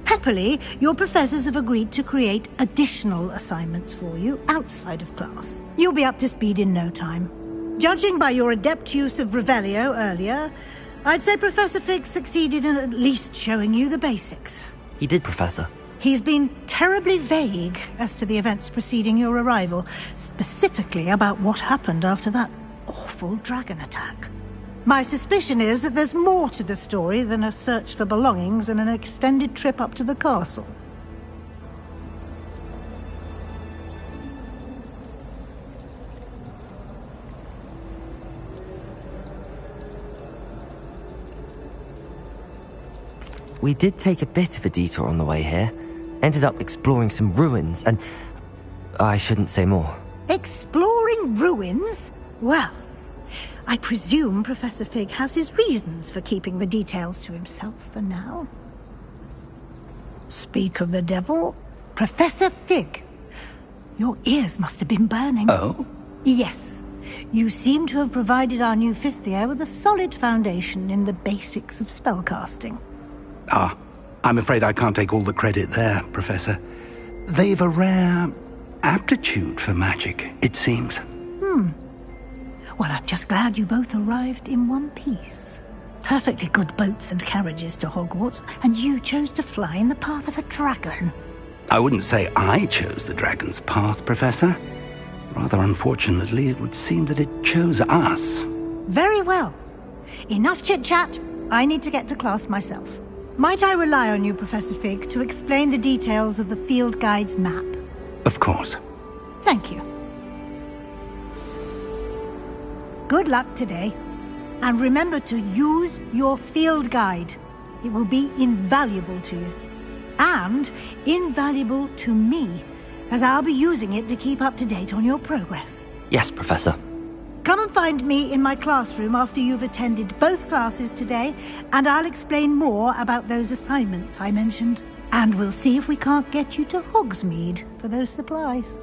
Happily, your professors have agreed to create additional assignments for you outside of class. You'll be up to speed in no time. Judging by your adept use of Revelio earlier, I'd say Professor Fig succeeded in at least showing you the basics. He did, Professor. He's been terribly vague as to the events preceding your arrival, specifically about what happened after that awful dragon attack. My suspicion is that there's more to the story than a search for belongings and an extended trip up to the castle. We did take a bit of a detour on the way here. Ended up exploring some ruins and... I shouldn't say more. Exploring ruins? Well, I presume Professor Fig has his reasons for keeping the details to himself for now. Speak of the devil, Professor Fig. Your ears must have been burning. Oh? Yes. You seem to have provided our new fifth year with a solid foundation in the basics of spellcasting. Ah, I'm afraid I can't take all the credit there, Professor. They've a rare aptitude for magic, it seems. Well, I'm just glad you both arrived in one piece. Perfectly good boats and carriages to Hogwarts, and you chose to fly in the path of a dragon. I wouldn't say I chose the dragon's path, Professor. Rather unfortunately, it would seem that it chose us. Very well. Enough chit-chat. I need to get to class myself. Might I rely on you, Professor Fig, to explain the details of the field guide's map? Of course. Thank you. Good luck today. And remember to use your field guide. It will be invaluable to you. And invaluable to me, as I'll be using it to keep up to date on your progress. Yes, Professor. Come and find me in my classroom after you've attended both classes today, and I'll explain more about those assignments I mentioned. And we'll see if we can't get you to Hogsmeade for those supplies.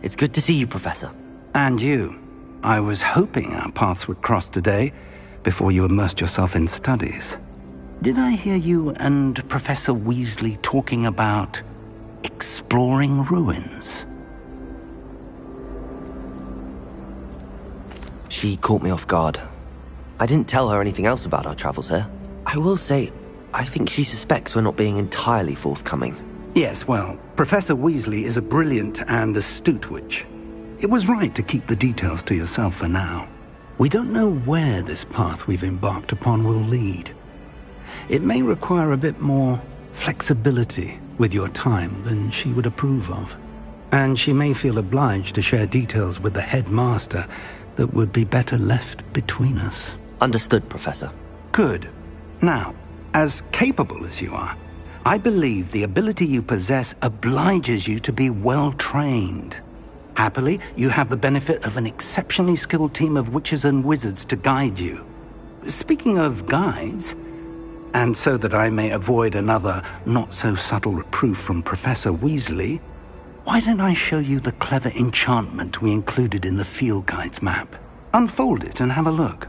It's good to see you, Professor. And you. I was hoping our paths would cross today, before you immersed yourself in studies. Did I hear you and Professor Weasley talking about exploring ruins? She caught me off guard. I didn't tell her anything else about our travels here. I will say, I think she suspects we're not being entirely forthcoming. Yes, well, Professor Weasley is a brilliant and astute witch. It was right to keep the details to yourself for now. We don't know where this path we've embarked upon will lead. It may require a bit more flexibility with your time than she would approve of. And she may feel obliged to share details with the headmaster that would be better left between us. Understood, Professor. Good. Now, as capable as you are, I believe the ability you possess obliges you to be well-trained. Happily, you have the benefit of an exceptionally skilled team of witches and wizards to guide you. Speaking of guides, and so that I may avoid another not-so-subtle reproof from Professor Weasley, why don't I show you the clever enchantment we included in the field guide's map? Unfold it and have a look.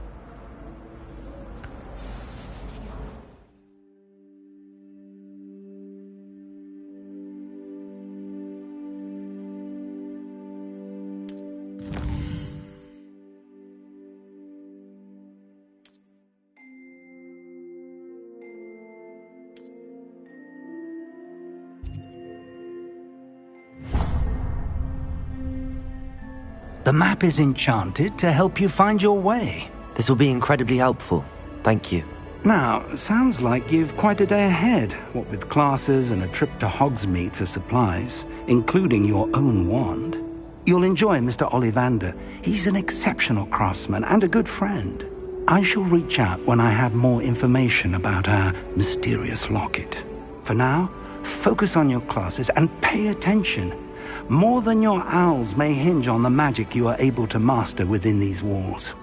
The map is enchanted to help you find your way. This will be incredibly helpful. Thank you. Now, sounds like you've quite a day ahead, what with classes and a trip to Hogsmeade for supplies, including your own wand. You'll enjoy Mr. Ollivander. He's an exceptional craftsman and a good friend. I shall reach out when I have more information about our mysterious locket. For now, focus on your classes and pay attention. More than your owls may hinge on the magic you are able to master within these walls.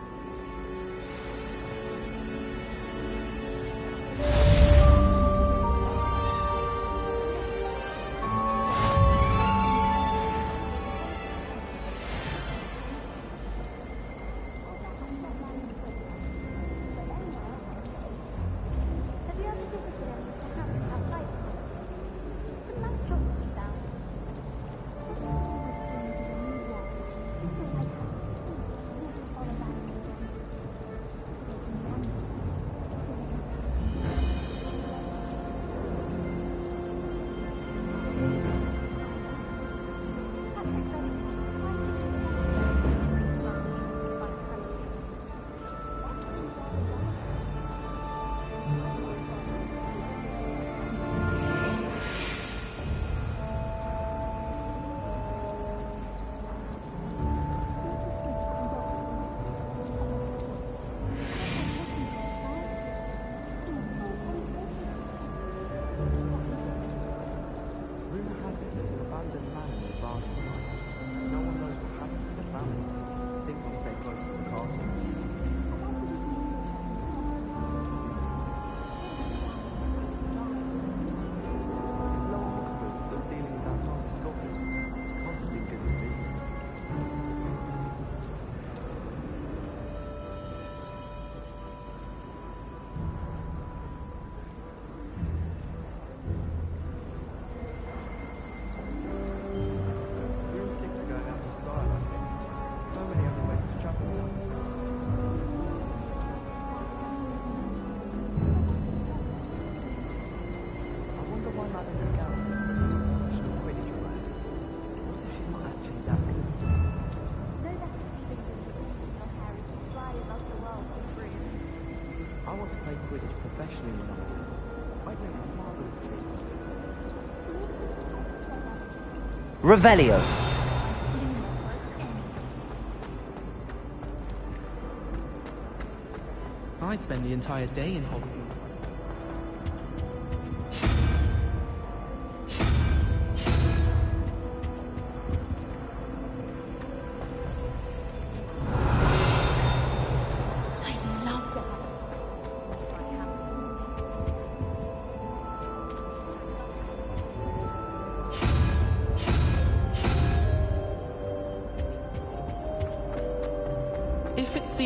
Revelio. I'd spend the entire day in Hogwarts.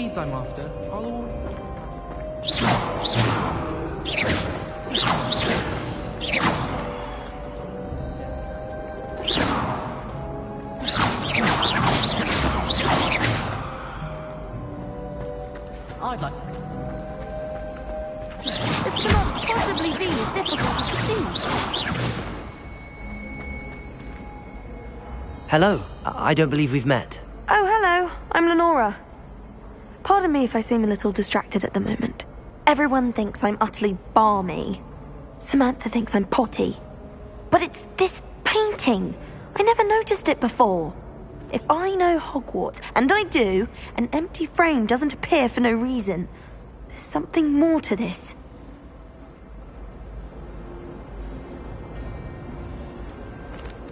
beads I'm after are all... I'd like... This cannot possibly be as difficult as it seems. Hello. I don't believe we've met. Oh, hello. I'm Lenora. Pardon me if I seem a little distracted at the moment. Everyone thinks I'm utterly balmy. Samantha thinks I'm potty. But it's this painting. I never noticed it before. If I know Hogwarts, and I do, an empty frame doesn't appear for no reason. There's something more to this.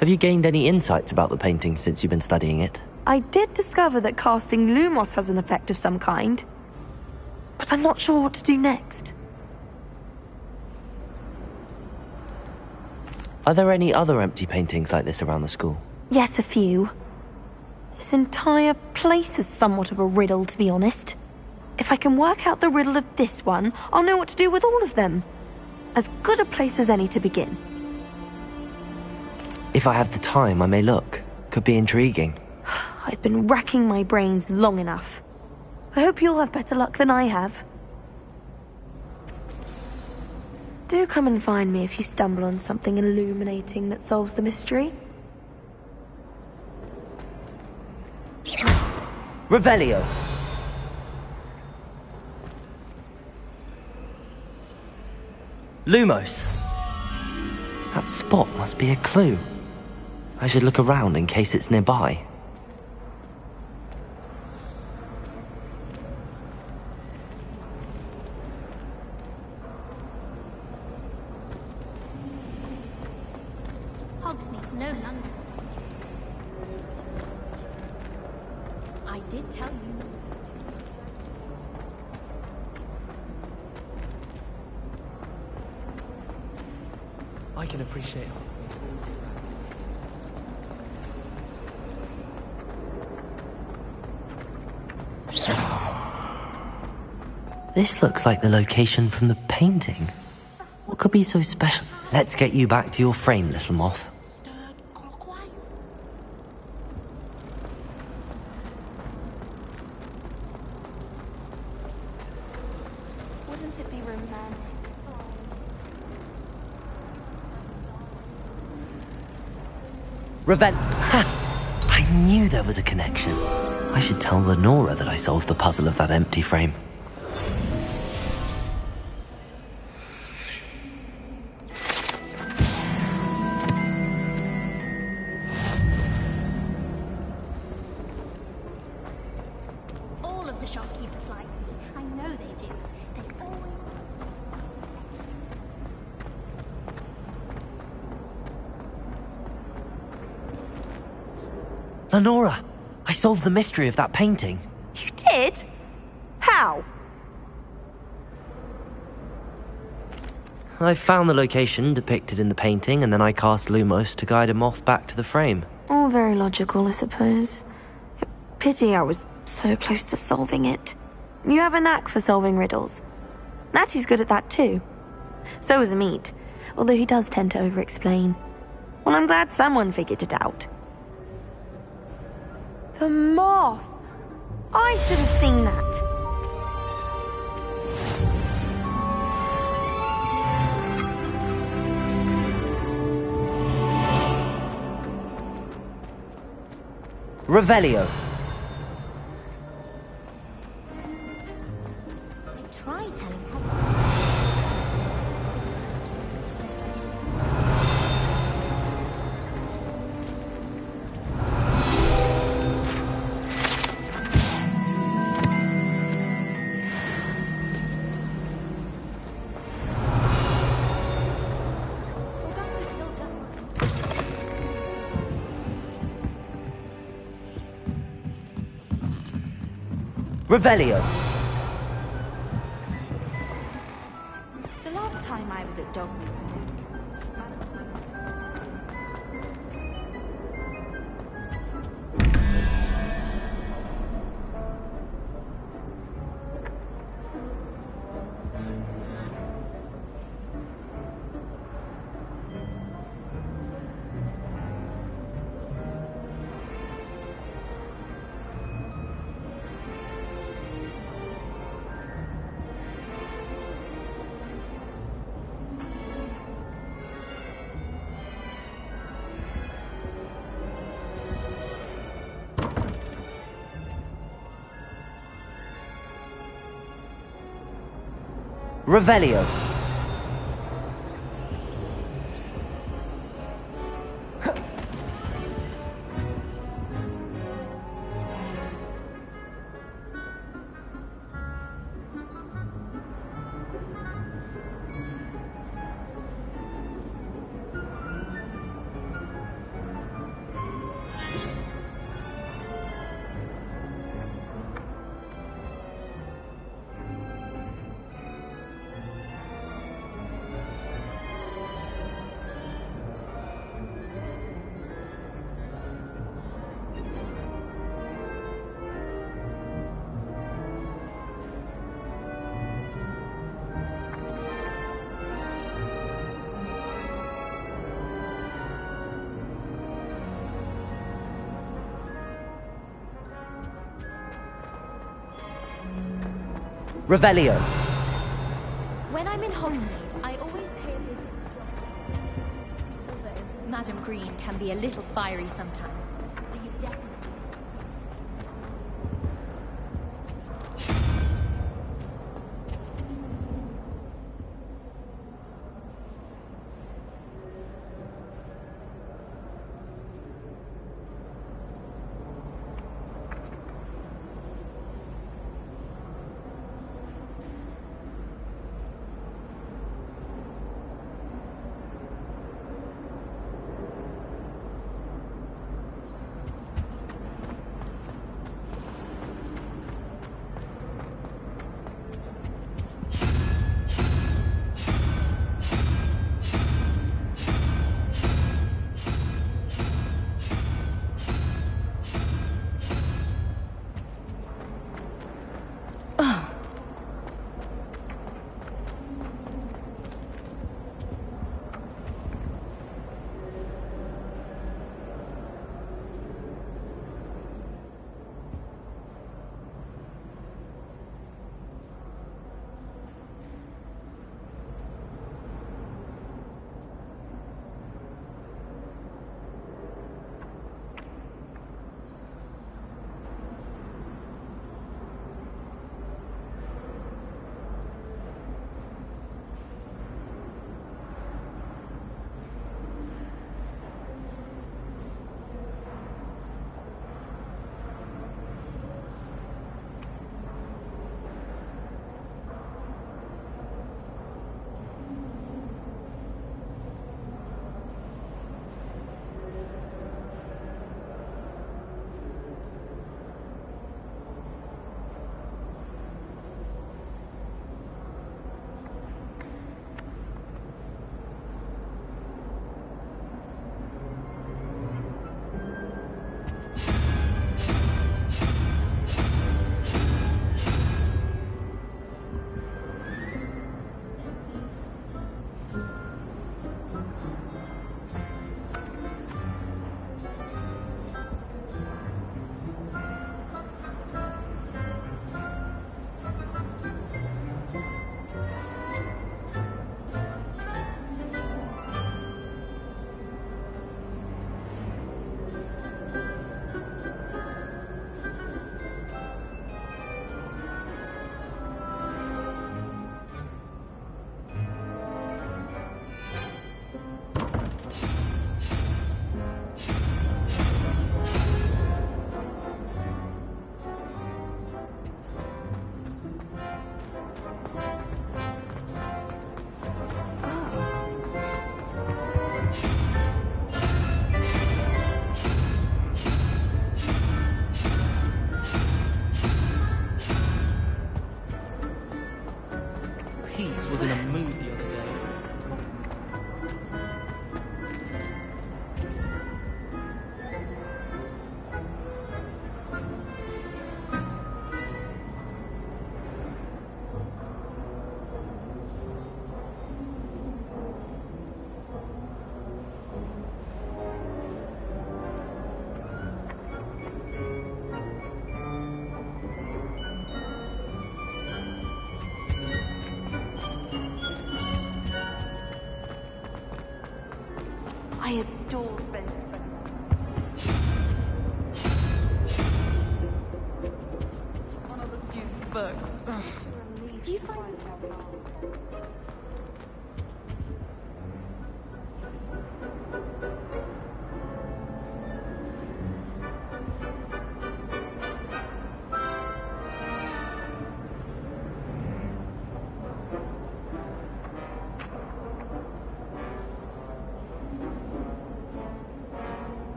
Have you gained any insights about the painting since you've been studying it? I did discover that casting Lumos has an effect of some kind. But I'm not sure what to do next. Are there any other empty paintings like this around the school? Yes, a few. This entire place is somewhat of a riddle, to be honest. If I can work out the riddle of this one, I'll know what to do with all of them. As good a place as any to begin. If I have the time, I may look. Could be intriguing. I've been racking my brains long enough. I hope you'll have better luck than I have. Do come and find me if you stumble on something illuminating that solves the mystery. Revelio! Lumos! That spot must be a clue. I should look around in case it's nearby. Hogsmeade's no London. I did tell you. I can appreciate Hogsmeade. This looks like the location from the painting. What could be so special? Let's get you back to your frame, little moth. Wouldn't it be romantic? Ha! I knew there was a connection. I should tell Lenora that I solved the puzzle of that empty frame. All of the shopkeepers like me. I know they do. They always... Lenora! I solved the mystery of that painting. You did? How? I found the location depicted in the painting, and then I cast Lumos to guide a moth back to the frame. All very logical, I suppose. Pity I was so close to solving it. You have a knack for solving riddles. Natty's good at that too. So is Amit, although he does tend to over-explain. Well, I'm glad someone figured it out. The moth! I should have seen that. Revelio. I tried telling her. Revelio. The last time I was at Dog... Revelio. Revelio. When I'm in Hogsmeade, I always pay a visit. Although Madam Green can be a little fiery sometimes, so you definitely... Pete was in a mood the other day. I adore spending on other students' books. Do you find...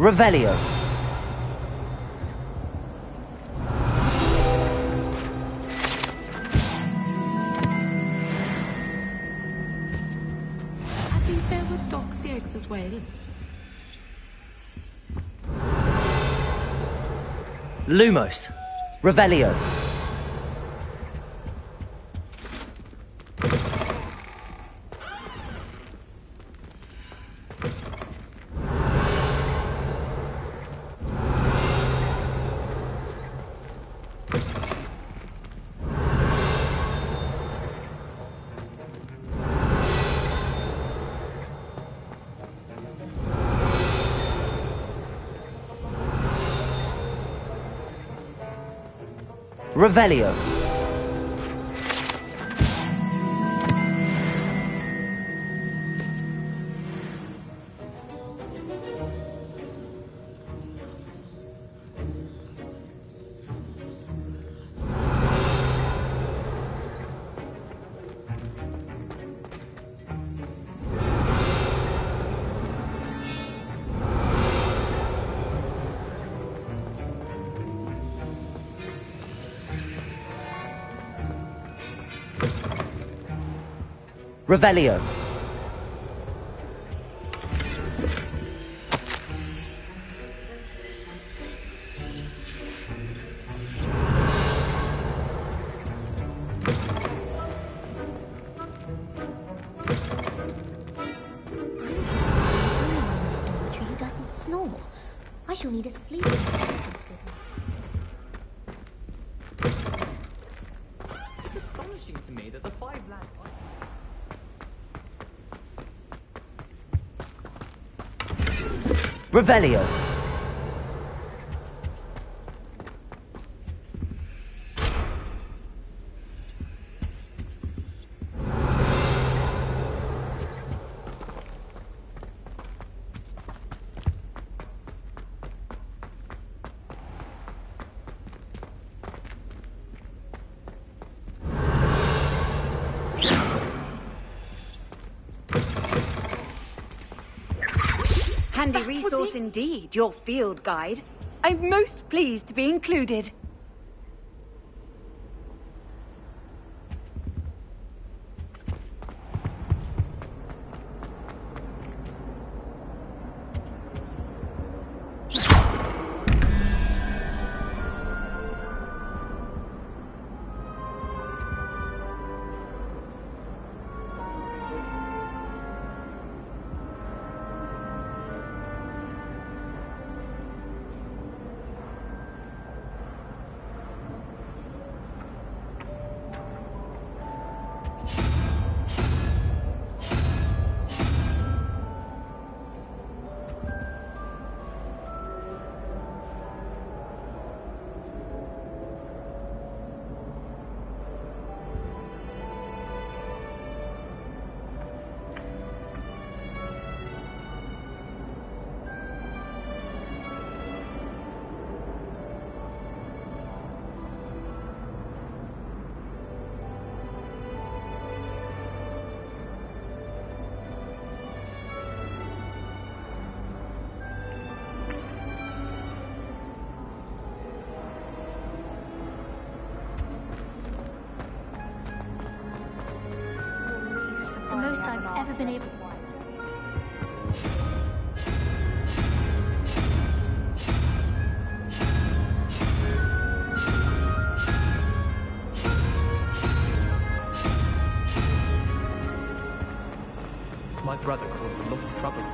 Revelio. I think there were doxy eggs as well. Lumos. Revelio. Revelio. Revelio. He doesn't snore. I shall need a sleep. It's astonishing to me that the 5 lads... Revelio. Handy resource indeed, your field guide. I'm most pleased to be included. The most I've ever been able. My brother caused a lot of trouble.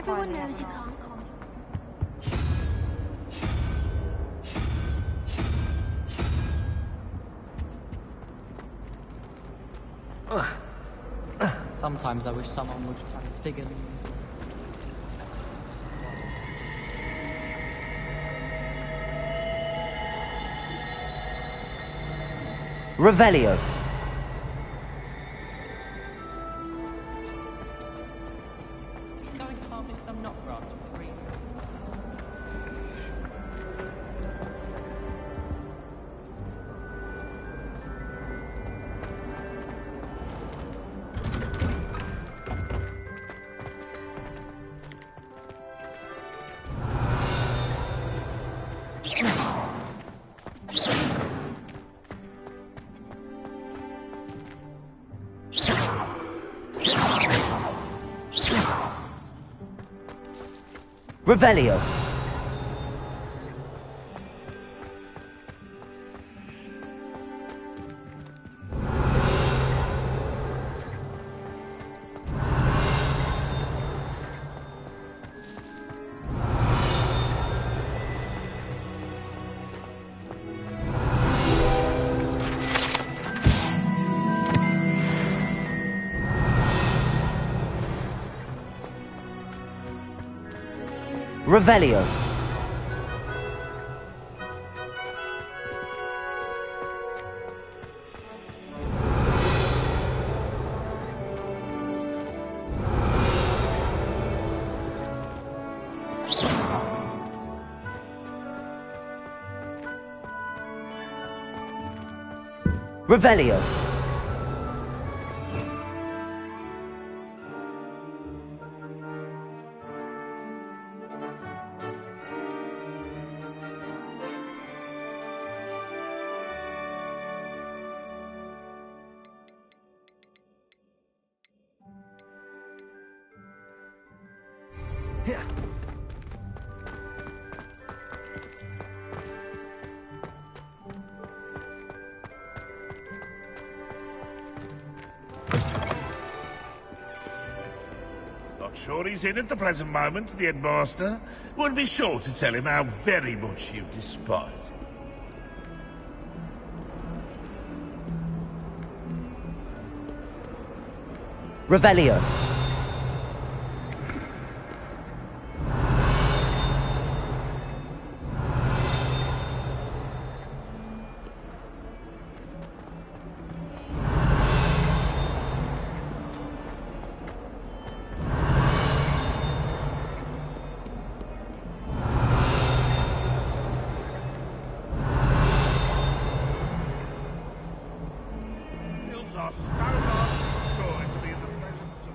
Everyone knows you can't come. Sometimes I wish someone would transfigure me. Revelio. Going to harvest some knot grass for free. Revelio. Revelio. Revelio. Not sure he's in at the present moment, the headmaster. Would be sure to tell him how very much you despise him. Revelio.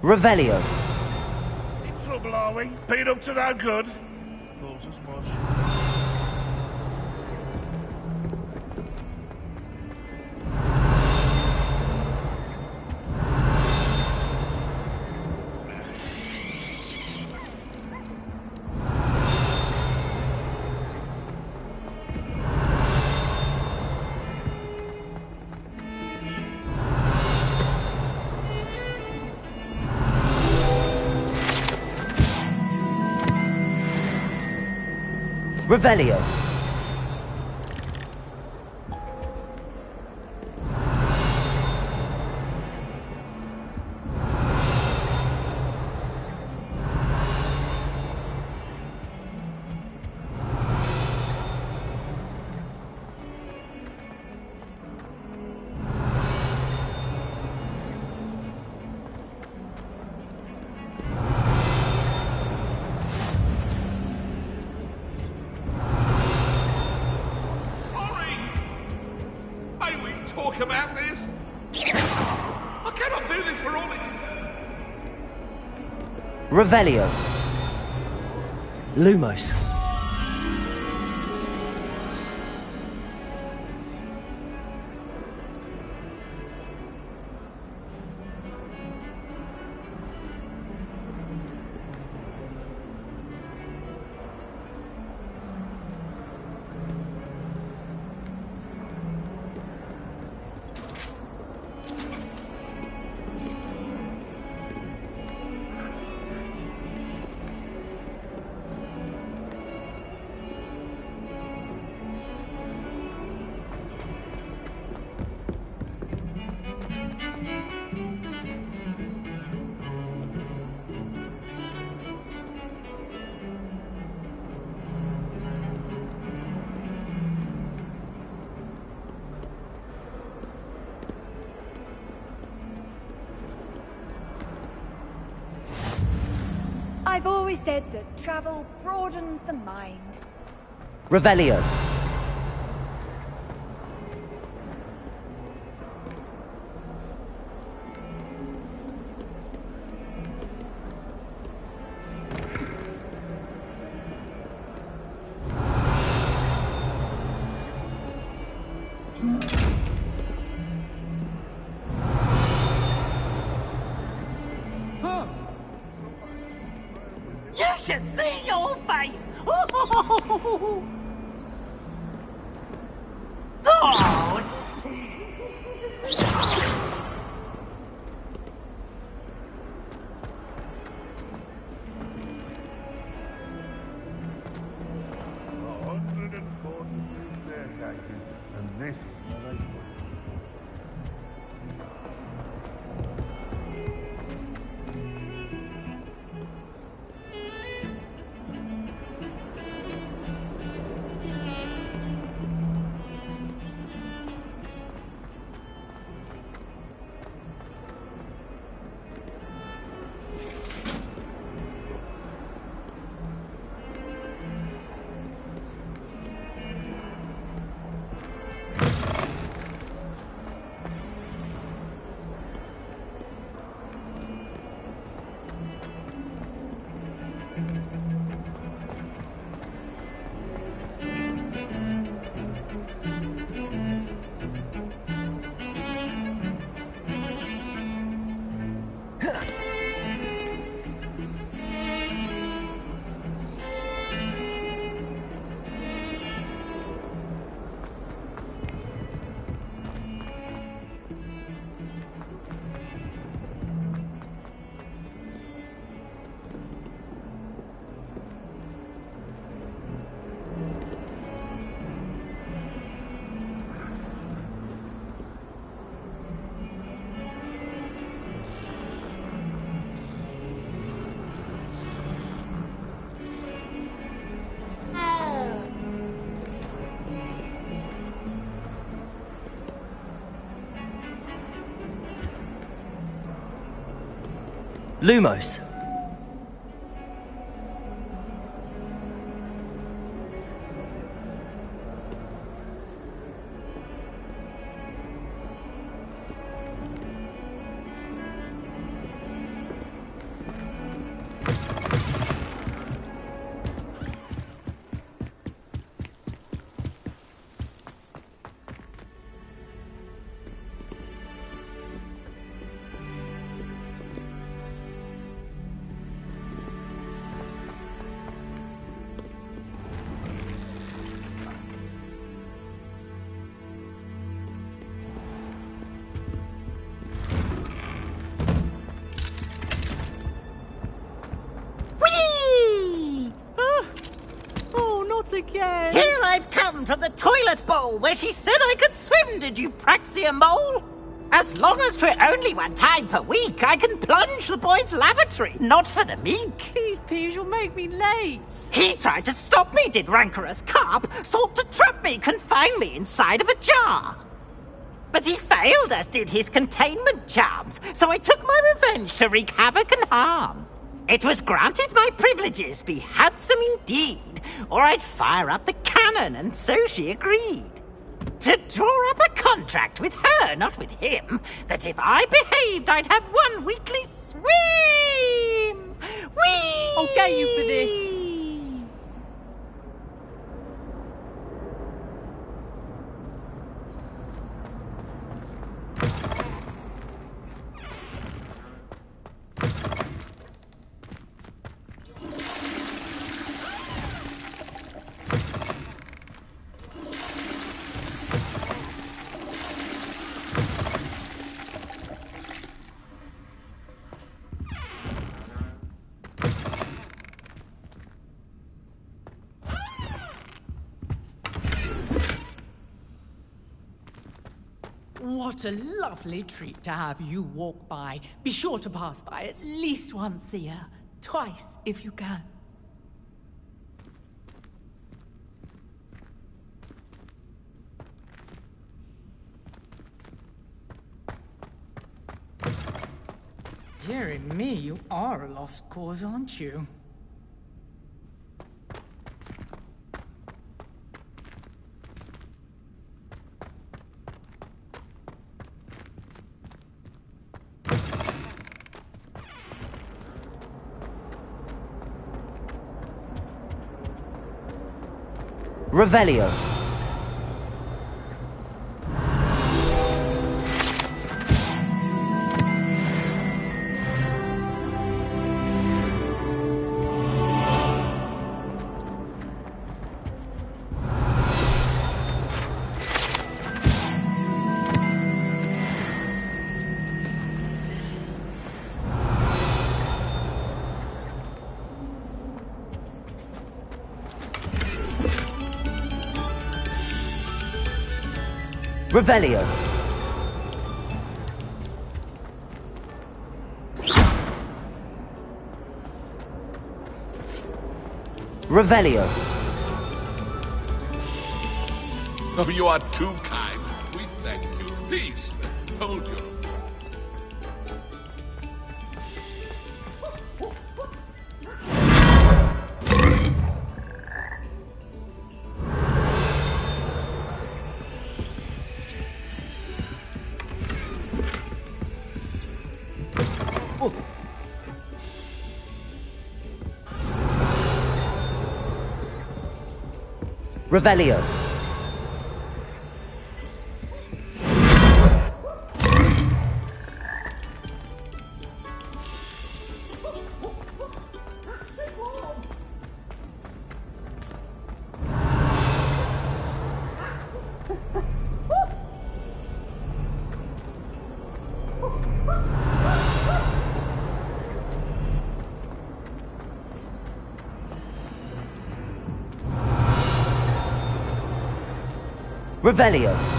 Revelio. In trouble, are we? Been up to no good? Thought as much. Revelio. Talk about this? I cannot do this for all it... Revelio. Lumos. always said that travel broadens the mind. Revelio. You should see your face! Oh! And this Lumos. Again. Here I've come from the toilet bowl where she said I could swim, did you praxia mole? As long as 'twere only one time per week, I can plunge the boy's lavatory, not for the meek. These peeves will make me late. He tried to stop me, did rancorous carp, sought to trap me, confine me inside of a jar. But he failed, as did his containment charms, so I took my revenge to wreak havoc and harm. It was granted my privileges be handsome indeed, or I'd fire up the cannon, and so she agreed. To draw up a contract with her, not with him, that if I behaved, I'd have one weekly swim! Whee! I'll get you for this. What a lovely treat to have you walk by. Be sure to pass by at least once a year. Twice, if you can. Dearie me, you are a lost cause, aren't you? Revelio. Revelio. Revelio. Oh, you are too kind. We thank you. Please, hold your... Revelio. Revelio.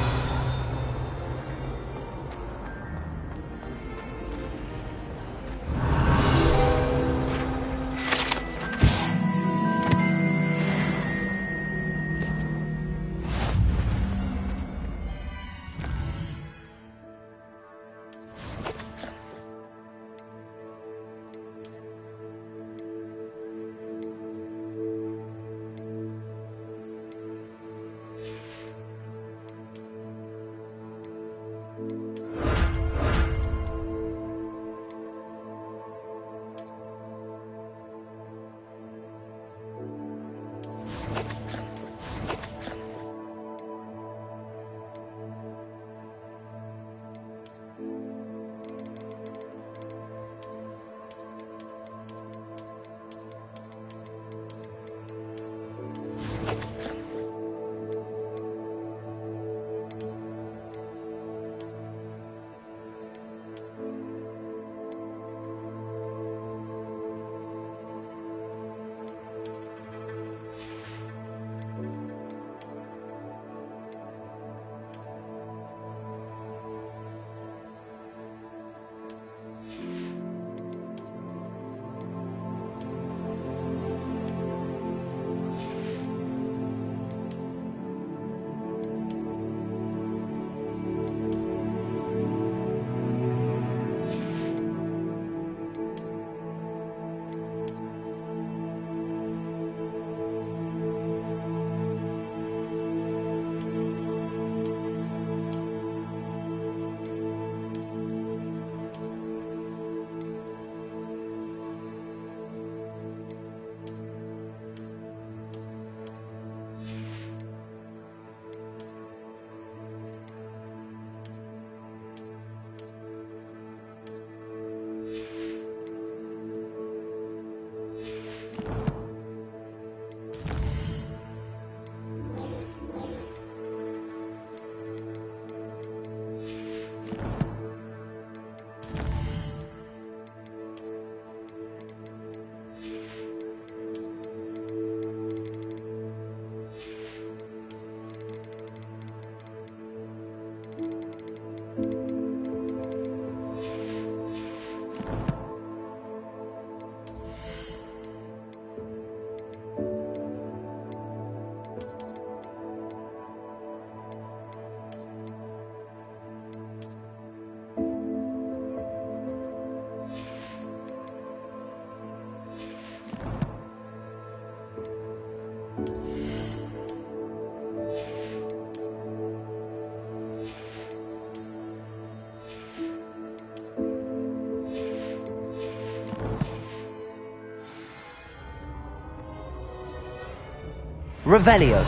Revelio.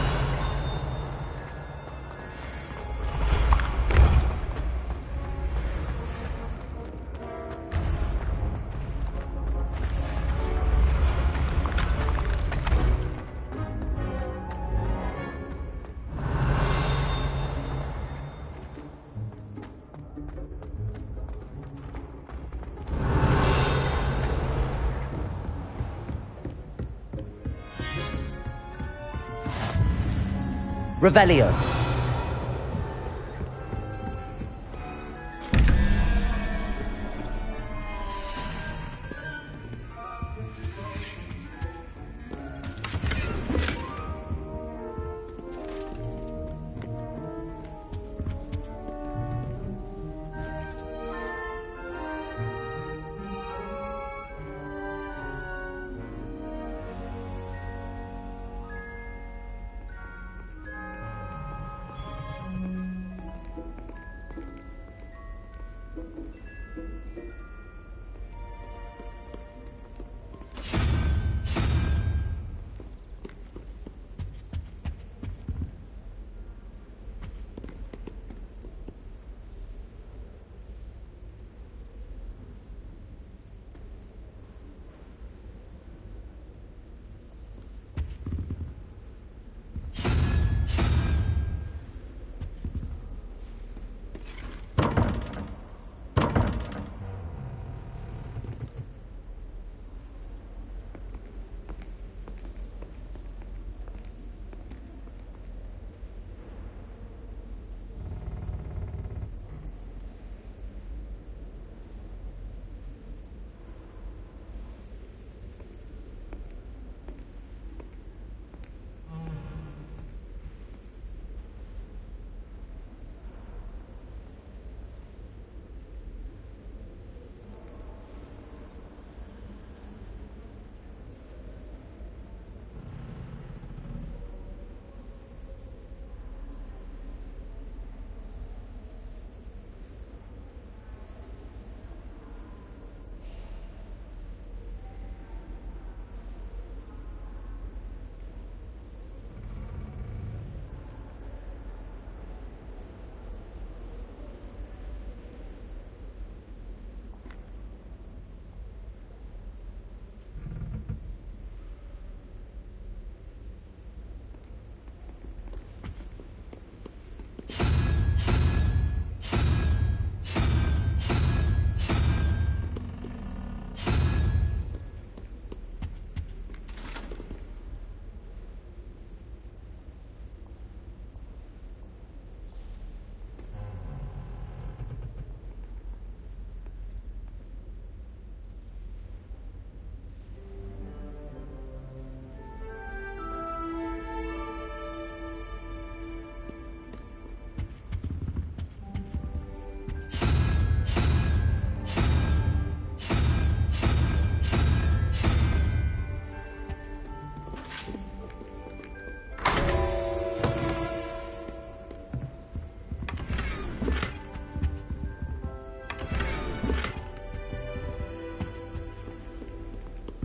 Revelio.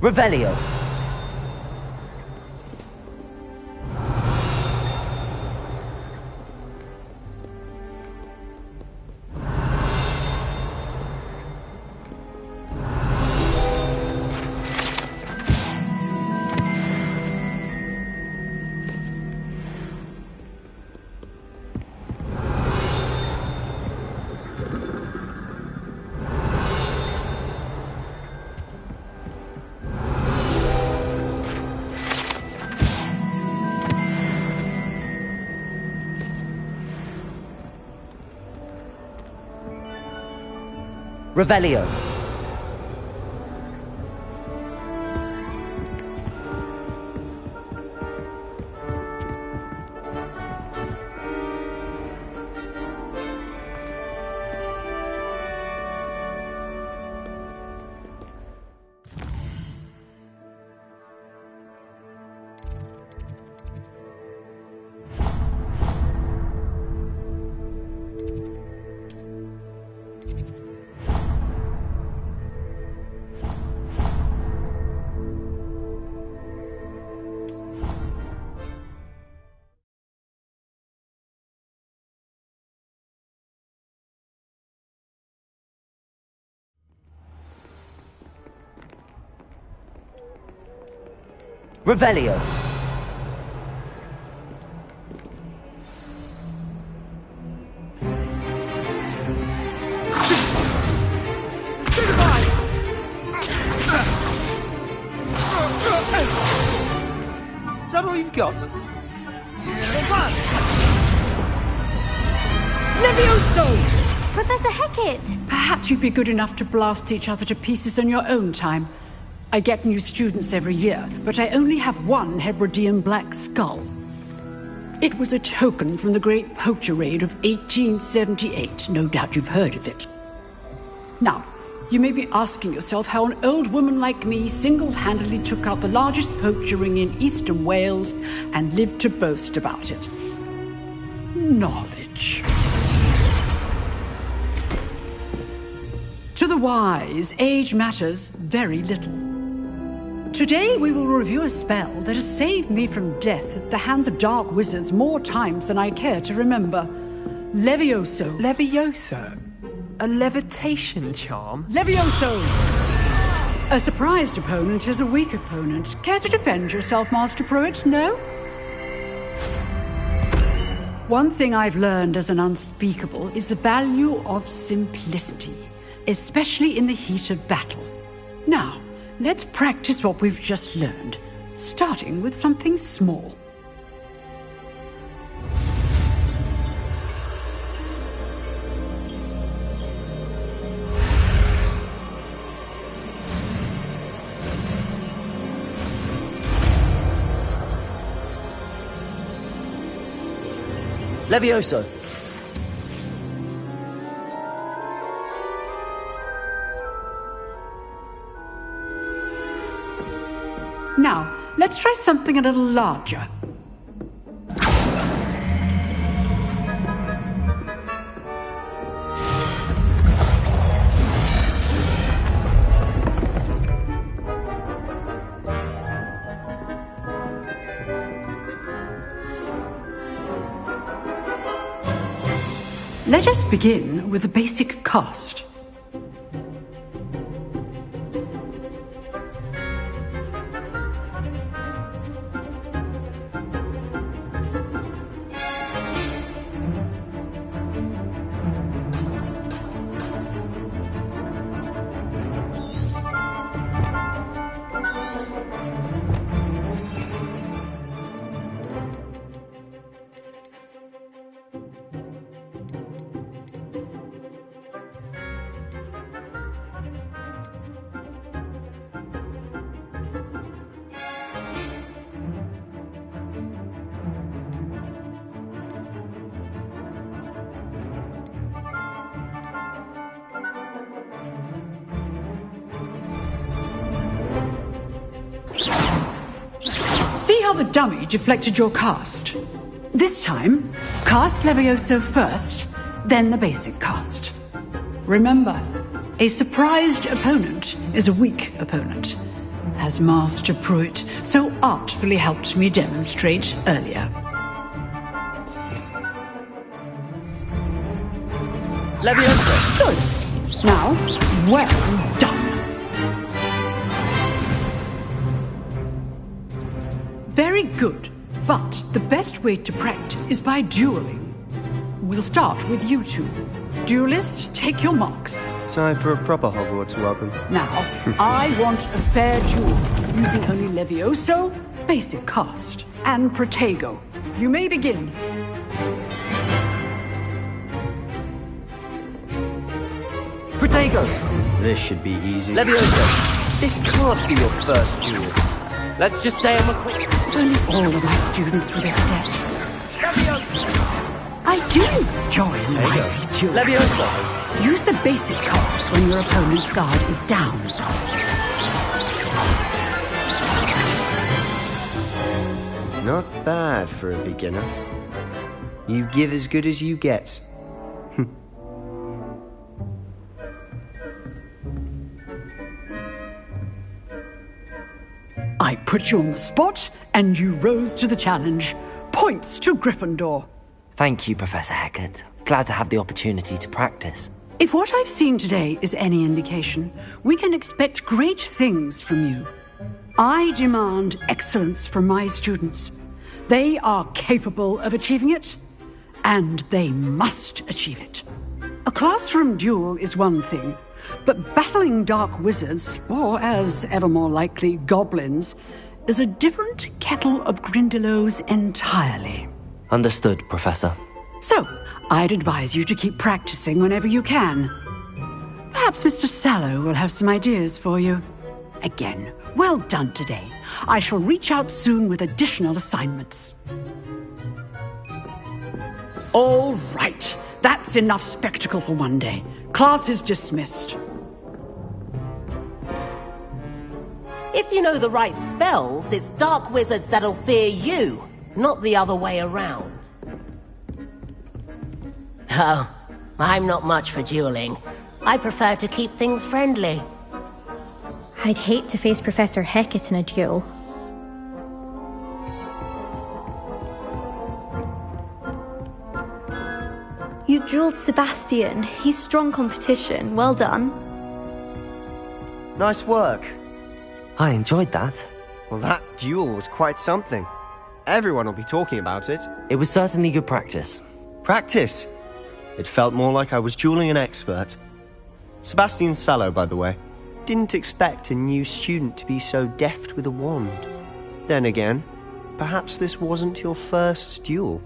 Revelio. Revelio. Revelio. Is that all you've got? Come on! Levioso! Professor Hecat! Perhaps you'd be good enough to blast each other to pieces on your own time. I get new students every year, but I only have one Hebridean black skull. It was a token from the Great Poacher Raid of 1878. No doubt you've heard of it. Now, you may be asking yourself how an old woman like me single-handedly took out the largest poacher ring in eastern Wales and lived to boast about it. Knowledge. To the wise, age matters very little. Today we will review a spell that has saved me from death at the hands of dark wizards more times than I care to remember. Levioso. Levioso? A levitation charm? Levioso! A surprised opponent is a weak opponent. Care to defend yourself, Master Pruitt? No? One thing I've learned as an unspeakable is the value of simplicity, especially in the heat of battle. Now, let's practice what we've just learned, starting with something small. Levioso! Now, let's try something a little larger. Let us begin with the basic cast. See how the dummy deflected your cast? This time, cast Levioso first, then the basic cast. Remember, a surprised opponent is a weak opponent, as Master Pruitt so artfully helped me demonstrate earlier. Levioso! Good. Now, well done. Very good, but the best way to practice is by dueling. We'll start with you two. Duelists, take your marks. Time for a proper Hogwarts welcome. Now, I want a fair duel, using only Levioso, basic cast, and Protego. You may begin. Protego! This should be easy. Levioso! This can't be your first duel. Let's just say I'm a quick... Only all of my students would have stepped. I do enjoy lively duels. Levioso! Use the basic cast when your opponent's guard is down. Not bad for a beginner. You give as good as you get. I put you on the spot, and you rose to the challenge. Points to Gryffindor. Thank you, Professor Hecat. Glad to have the opportunity to practice. If what I've seen today is any indication, we can expect great things from you. I demand excellence from my students. They are capable of achieving it, and they must achieve it. A classroom duel is one thing, but battling dark wizards, or as ever more likely, goblins, is a different kettle of Grindylows entirely. Understood, Professor. So, I'd advise you to keep practicing whenever you can. Perhaps Mr. Sallow will have some ideas for you. Again, well done today. I shall reach out soon with additional assignments. All right. That's enough spectacle for one day. Class is dismissed. If you know the right spells, it's dark wizards that'll fear you, not the other way around. Oh, I'm not much for dueling. I prefer to keep things friendly. I'd hate to face Professor Hecat in a duel. You dueled Sebastian. He's strong competition. Well done. Nice work. I enjoyed that. Well, that duel was quite something. Everyone will be talking about it. It was certainly good practice. Practice? It felt more like I was dueling an expert. Sebastian Sallow, by the way. Didn't expect a new student to be so deft with a wand. Then again, perhaps this wasn't your first duel.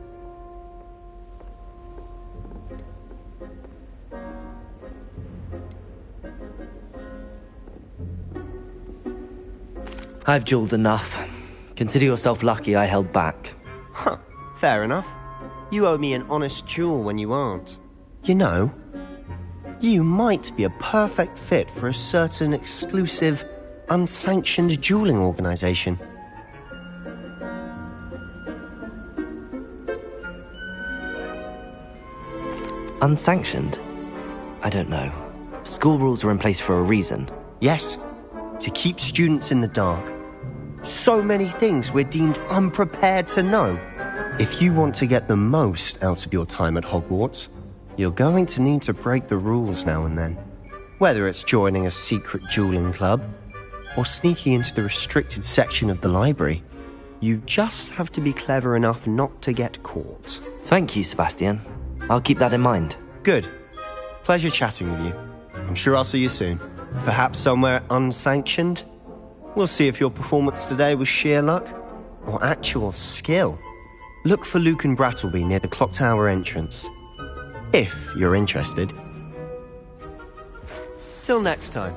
I've dueled enough. Consider yourself lucky I held back. Huh, fair enough. You owe me an honest duel when you aren't. You know, you might be a perfect fit for a certain exclusive, unsanctioned dueling organization. Unsanctioned? I don't know. School rules are in place for a reason. Yes, to keep students in the dark. So many things we're deemed unprepared to know. If you want to get the most out of your time at Hogwarts, you're going to need to break the rules now and then. Whether it's joining a secret dueling club, or sneaking into the restricted section of the library, you just have to be clever enough not to get caught. Thank you, Sebastian. I'll keep that in mind. Good. Pleasure chatting with you. I'm sure I'll see you soon. Perhaps somewhere unsanctioned? We'll see if your performance today was sheer luck or actual skill. Look for Luke and Brattleby near the clock tower entrance. If you're interested. Till next time.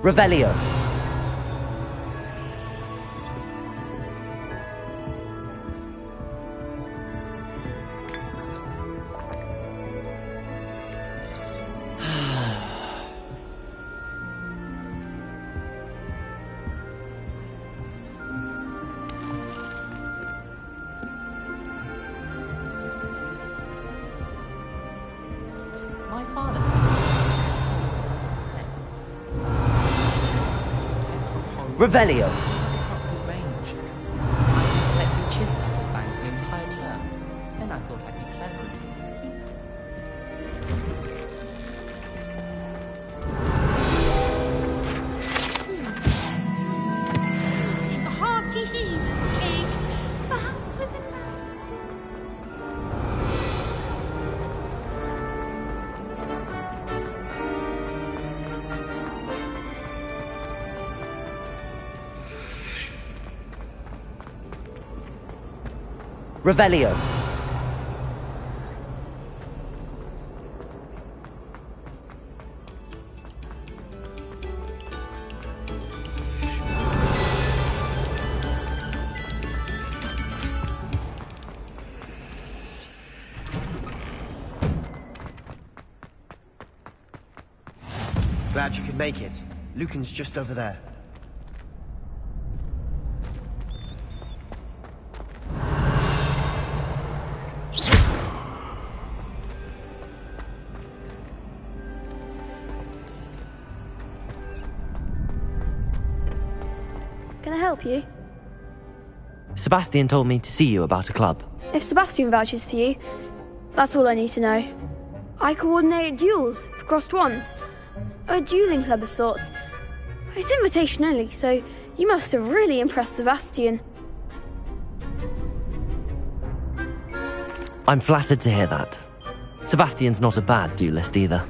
Revelio. My father Revelio. range. I collected chisel apple fangs the entire term. Then I thought I'd be clever and sit at the A hearty cake, perhaps with a knife. Revelio. Glad you could make it. Lucan's just over there. Can I help you? Sebastian told me to see you about a club. If Sebastian vouches for you, that's all I need to know. I coordinate duels for crossed wands. A dueling club of sorts. It's invitation only, so you must have really impressed Sebastian. I'm flattered to hear that. Sebastian's not a bad duelist either.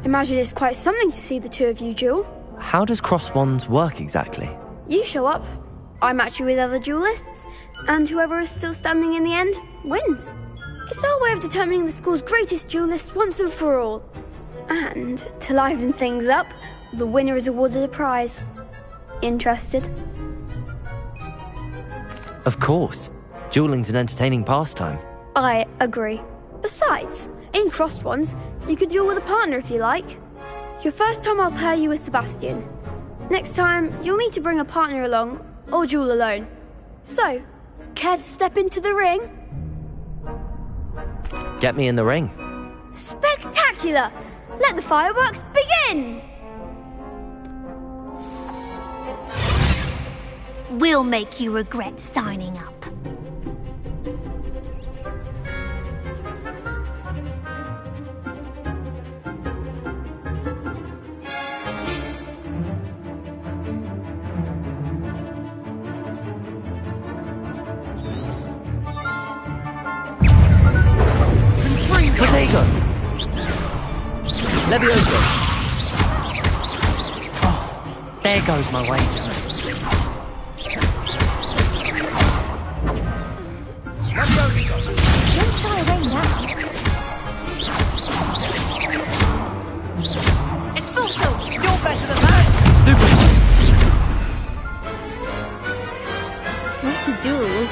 Imagine it's quite something to see the two of you duel. How does cross wands work exactly? You show up, I match you with other duelists, and whoever is still standing in the end wins. It's our way of determining the school's greatest duelist once and for all. And, to liven things up, the winner is awarded a prize. Interested? Of course. Dueling's an entertaining pastime. I agree. Besides, in crossed ones, you could duel with a partner if you like. Your first time I'll pair you with Sebastian. Next time, you'll need to bring a partner along, or duel alone. So, care to step into the ring? Get me in the ring. Spectacular! Let the fireworks begin! We'll make you regret signing up. Protego! Levioso! Oh, there goes my wager. Don't shy away now. It's full tilt! You're better than that! Stupid! What to duel?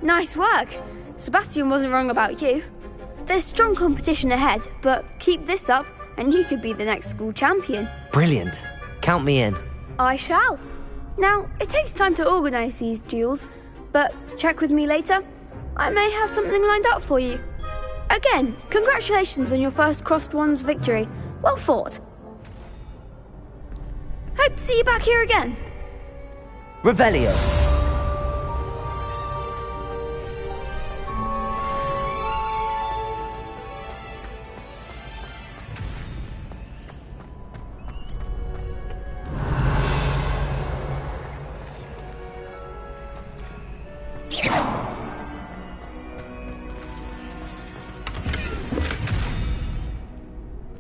Nice work. Sebastian wasn't wrong about you. There's strong competition ahead, but keep this up and you could be the next school champion. Brilliant. Count me in. I shall. Now, it takes time to organise these duels, but check with me later. I may have something lined up for you. Again, congratulations on your first crossed wands victory. Well fought. Hope to see you back here again. Revelio.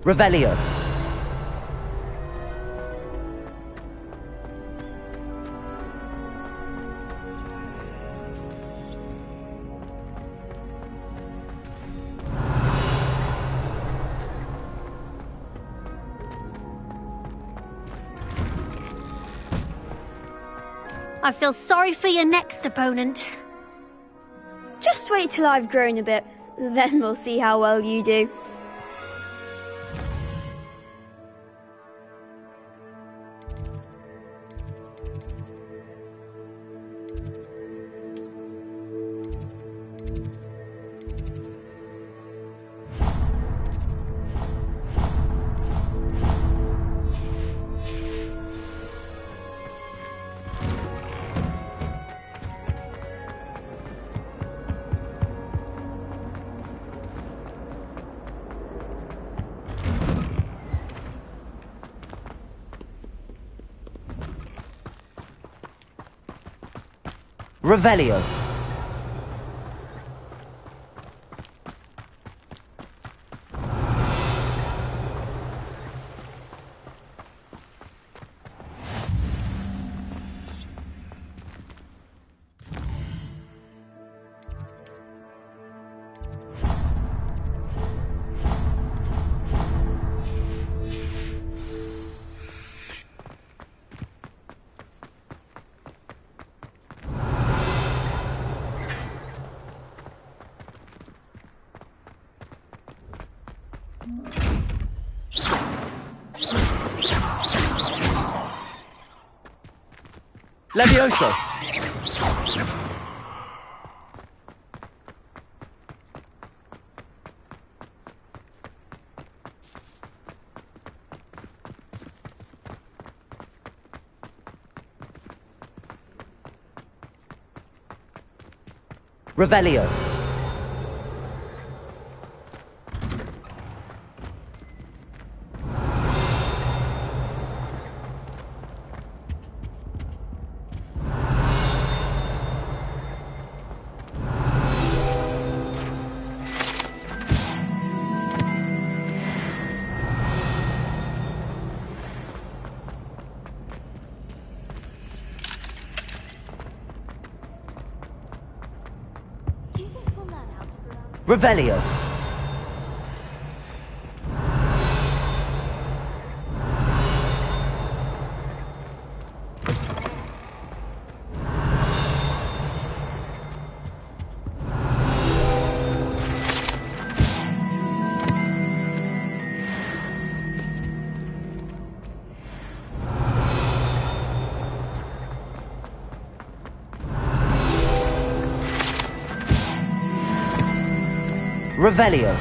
Revelio. I feel sorry for your next opponent. Just wait till I've grown a bit, then we'll see how well you do. Revelio. Levioso! Revelio. Revelio. Revelio.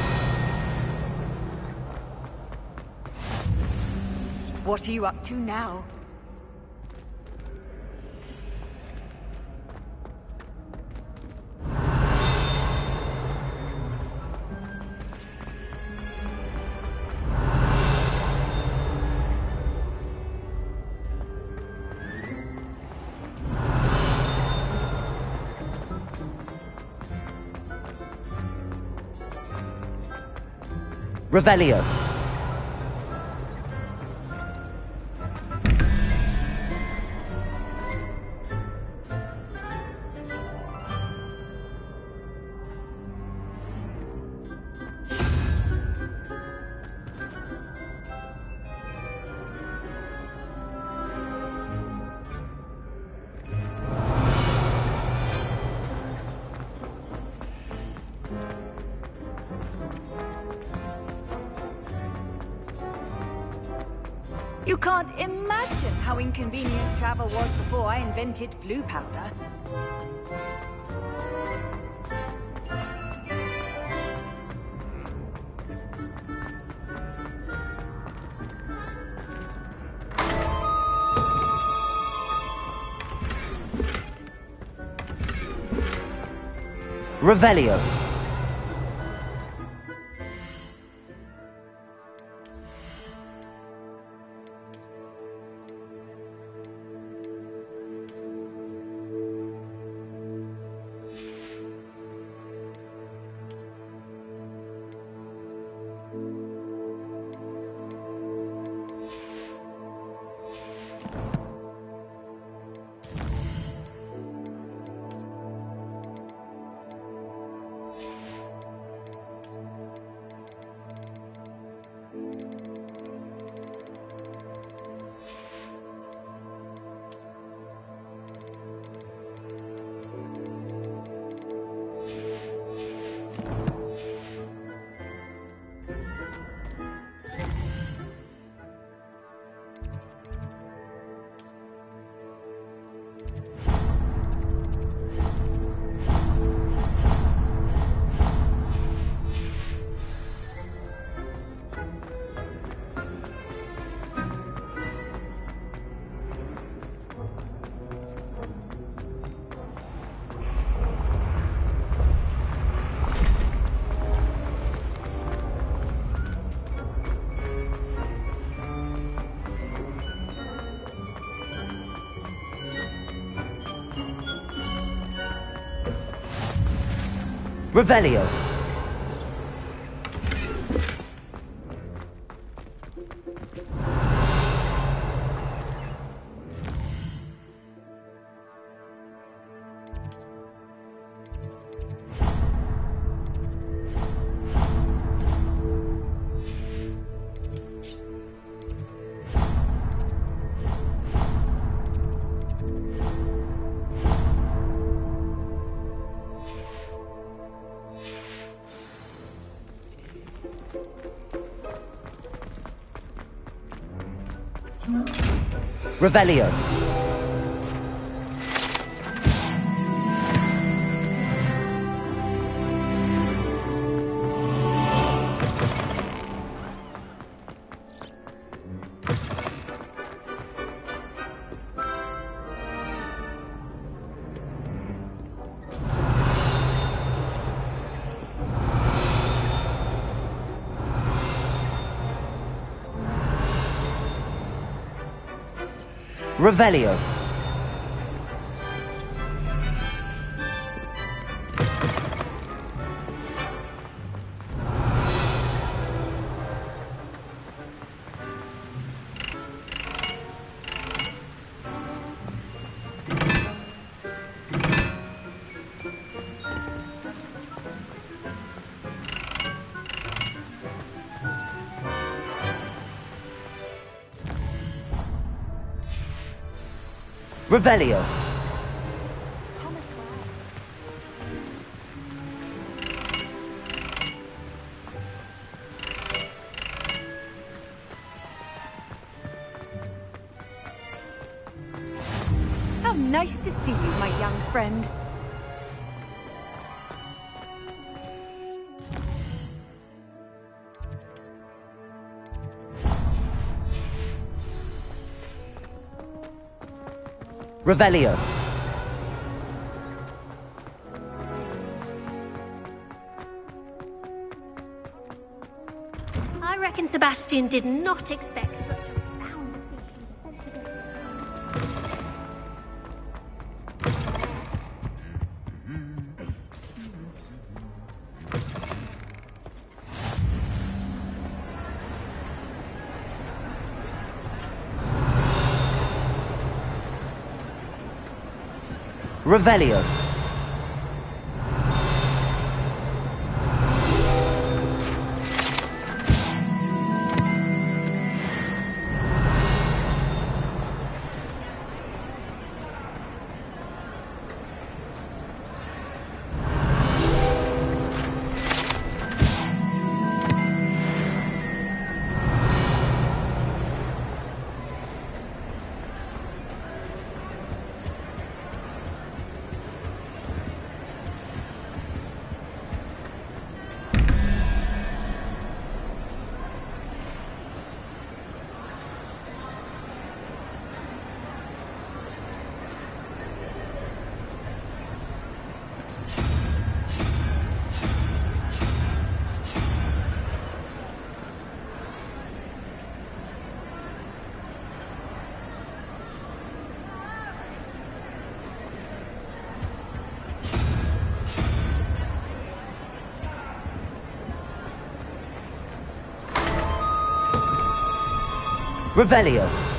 What are you up to now? Revelio. You can't imagine how inconvenient travel was before I invented flu powder. Revelio. Revelio. Revelio. Revelio. Revelio. How nice to see you, my young friend. Revelio. I reckon Sebastian did not expect such a sound Revelio. Revelio.